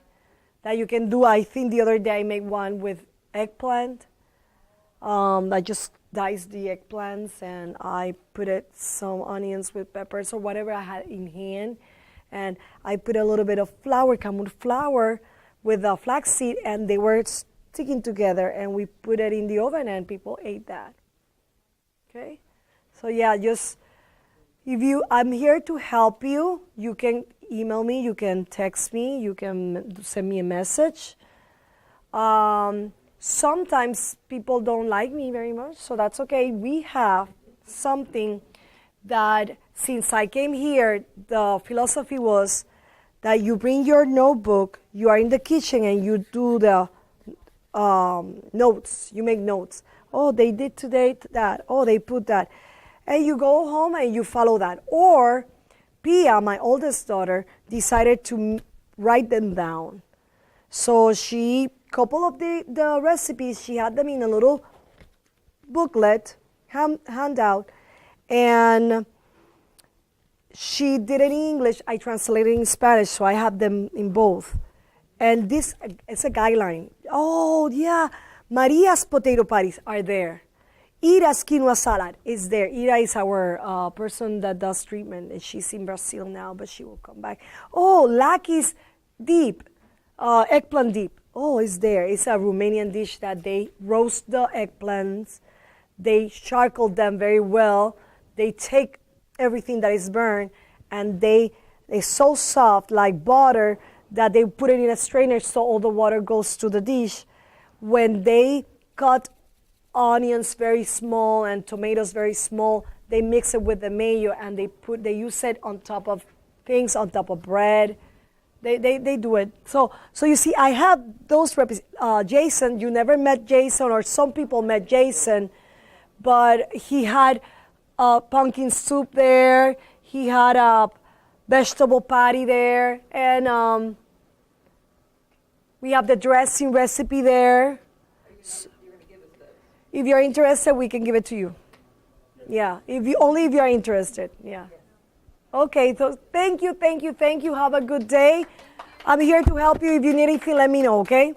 [SPEAKER 1] That you can do. I think the other day I made one with eggplant. I just diced the eggplants, and I put some onions with peppers or whatever I had in hand. And I put a little bit of flour, camel flour, with the flaxseed, and they were sticking together. And we put it in the oven, and people ate that. Okay? So yeah, I'm here to help you. You can email me, you can text me, you can send me a message. Sometimes people don't like me very much, so that's okay. We have something that since I came here, the philosophy was that you bring your notebook, you are in the kitchen and you do the notes, you make notes. Oh, they did today that. Oh, they put that. And you go home and you follow that. Or Pia, my oldest daughter, decided to write them down. So she, couple of the recipes, she had them in a little booklet, handout, and she did it in English. I translated in Spanish, so I have them in both. And this is a guideline. Oh, yeah. Maria's potato patties are there. Ira's quinoa salad is there. Ira is our person that does treatment, and she's in Brazil now, but she will come back. Oh, Lucky's dip, eggplant dip. Oh, it's there. It's a Romanian dish that they roast the eggplants. They charcoal them very well. They take everything that is burned, and they're so soft like butter that they put it in a strainer so all the water goes to the dish. When they cut onions very small and tomatoes very small, they mix it with the mayo and they use it on top of things, on top of bread. They do it. So you see, I have those Jason, you never met Jason, or some people met Jason, but he had pumpkin soup there. He had a vegetable patty there, and we have the dressing recipe there. If you're interested, we can give it to you. Yeah, if you are interested. Yeah. Okay, so thank you. Have a good day. I'm here to help you. If you need anything, let me know, okay?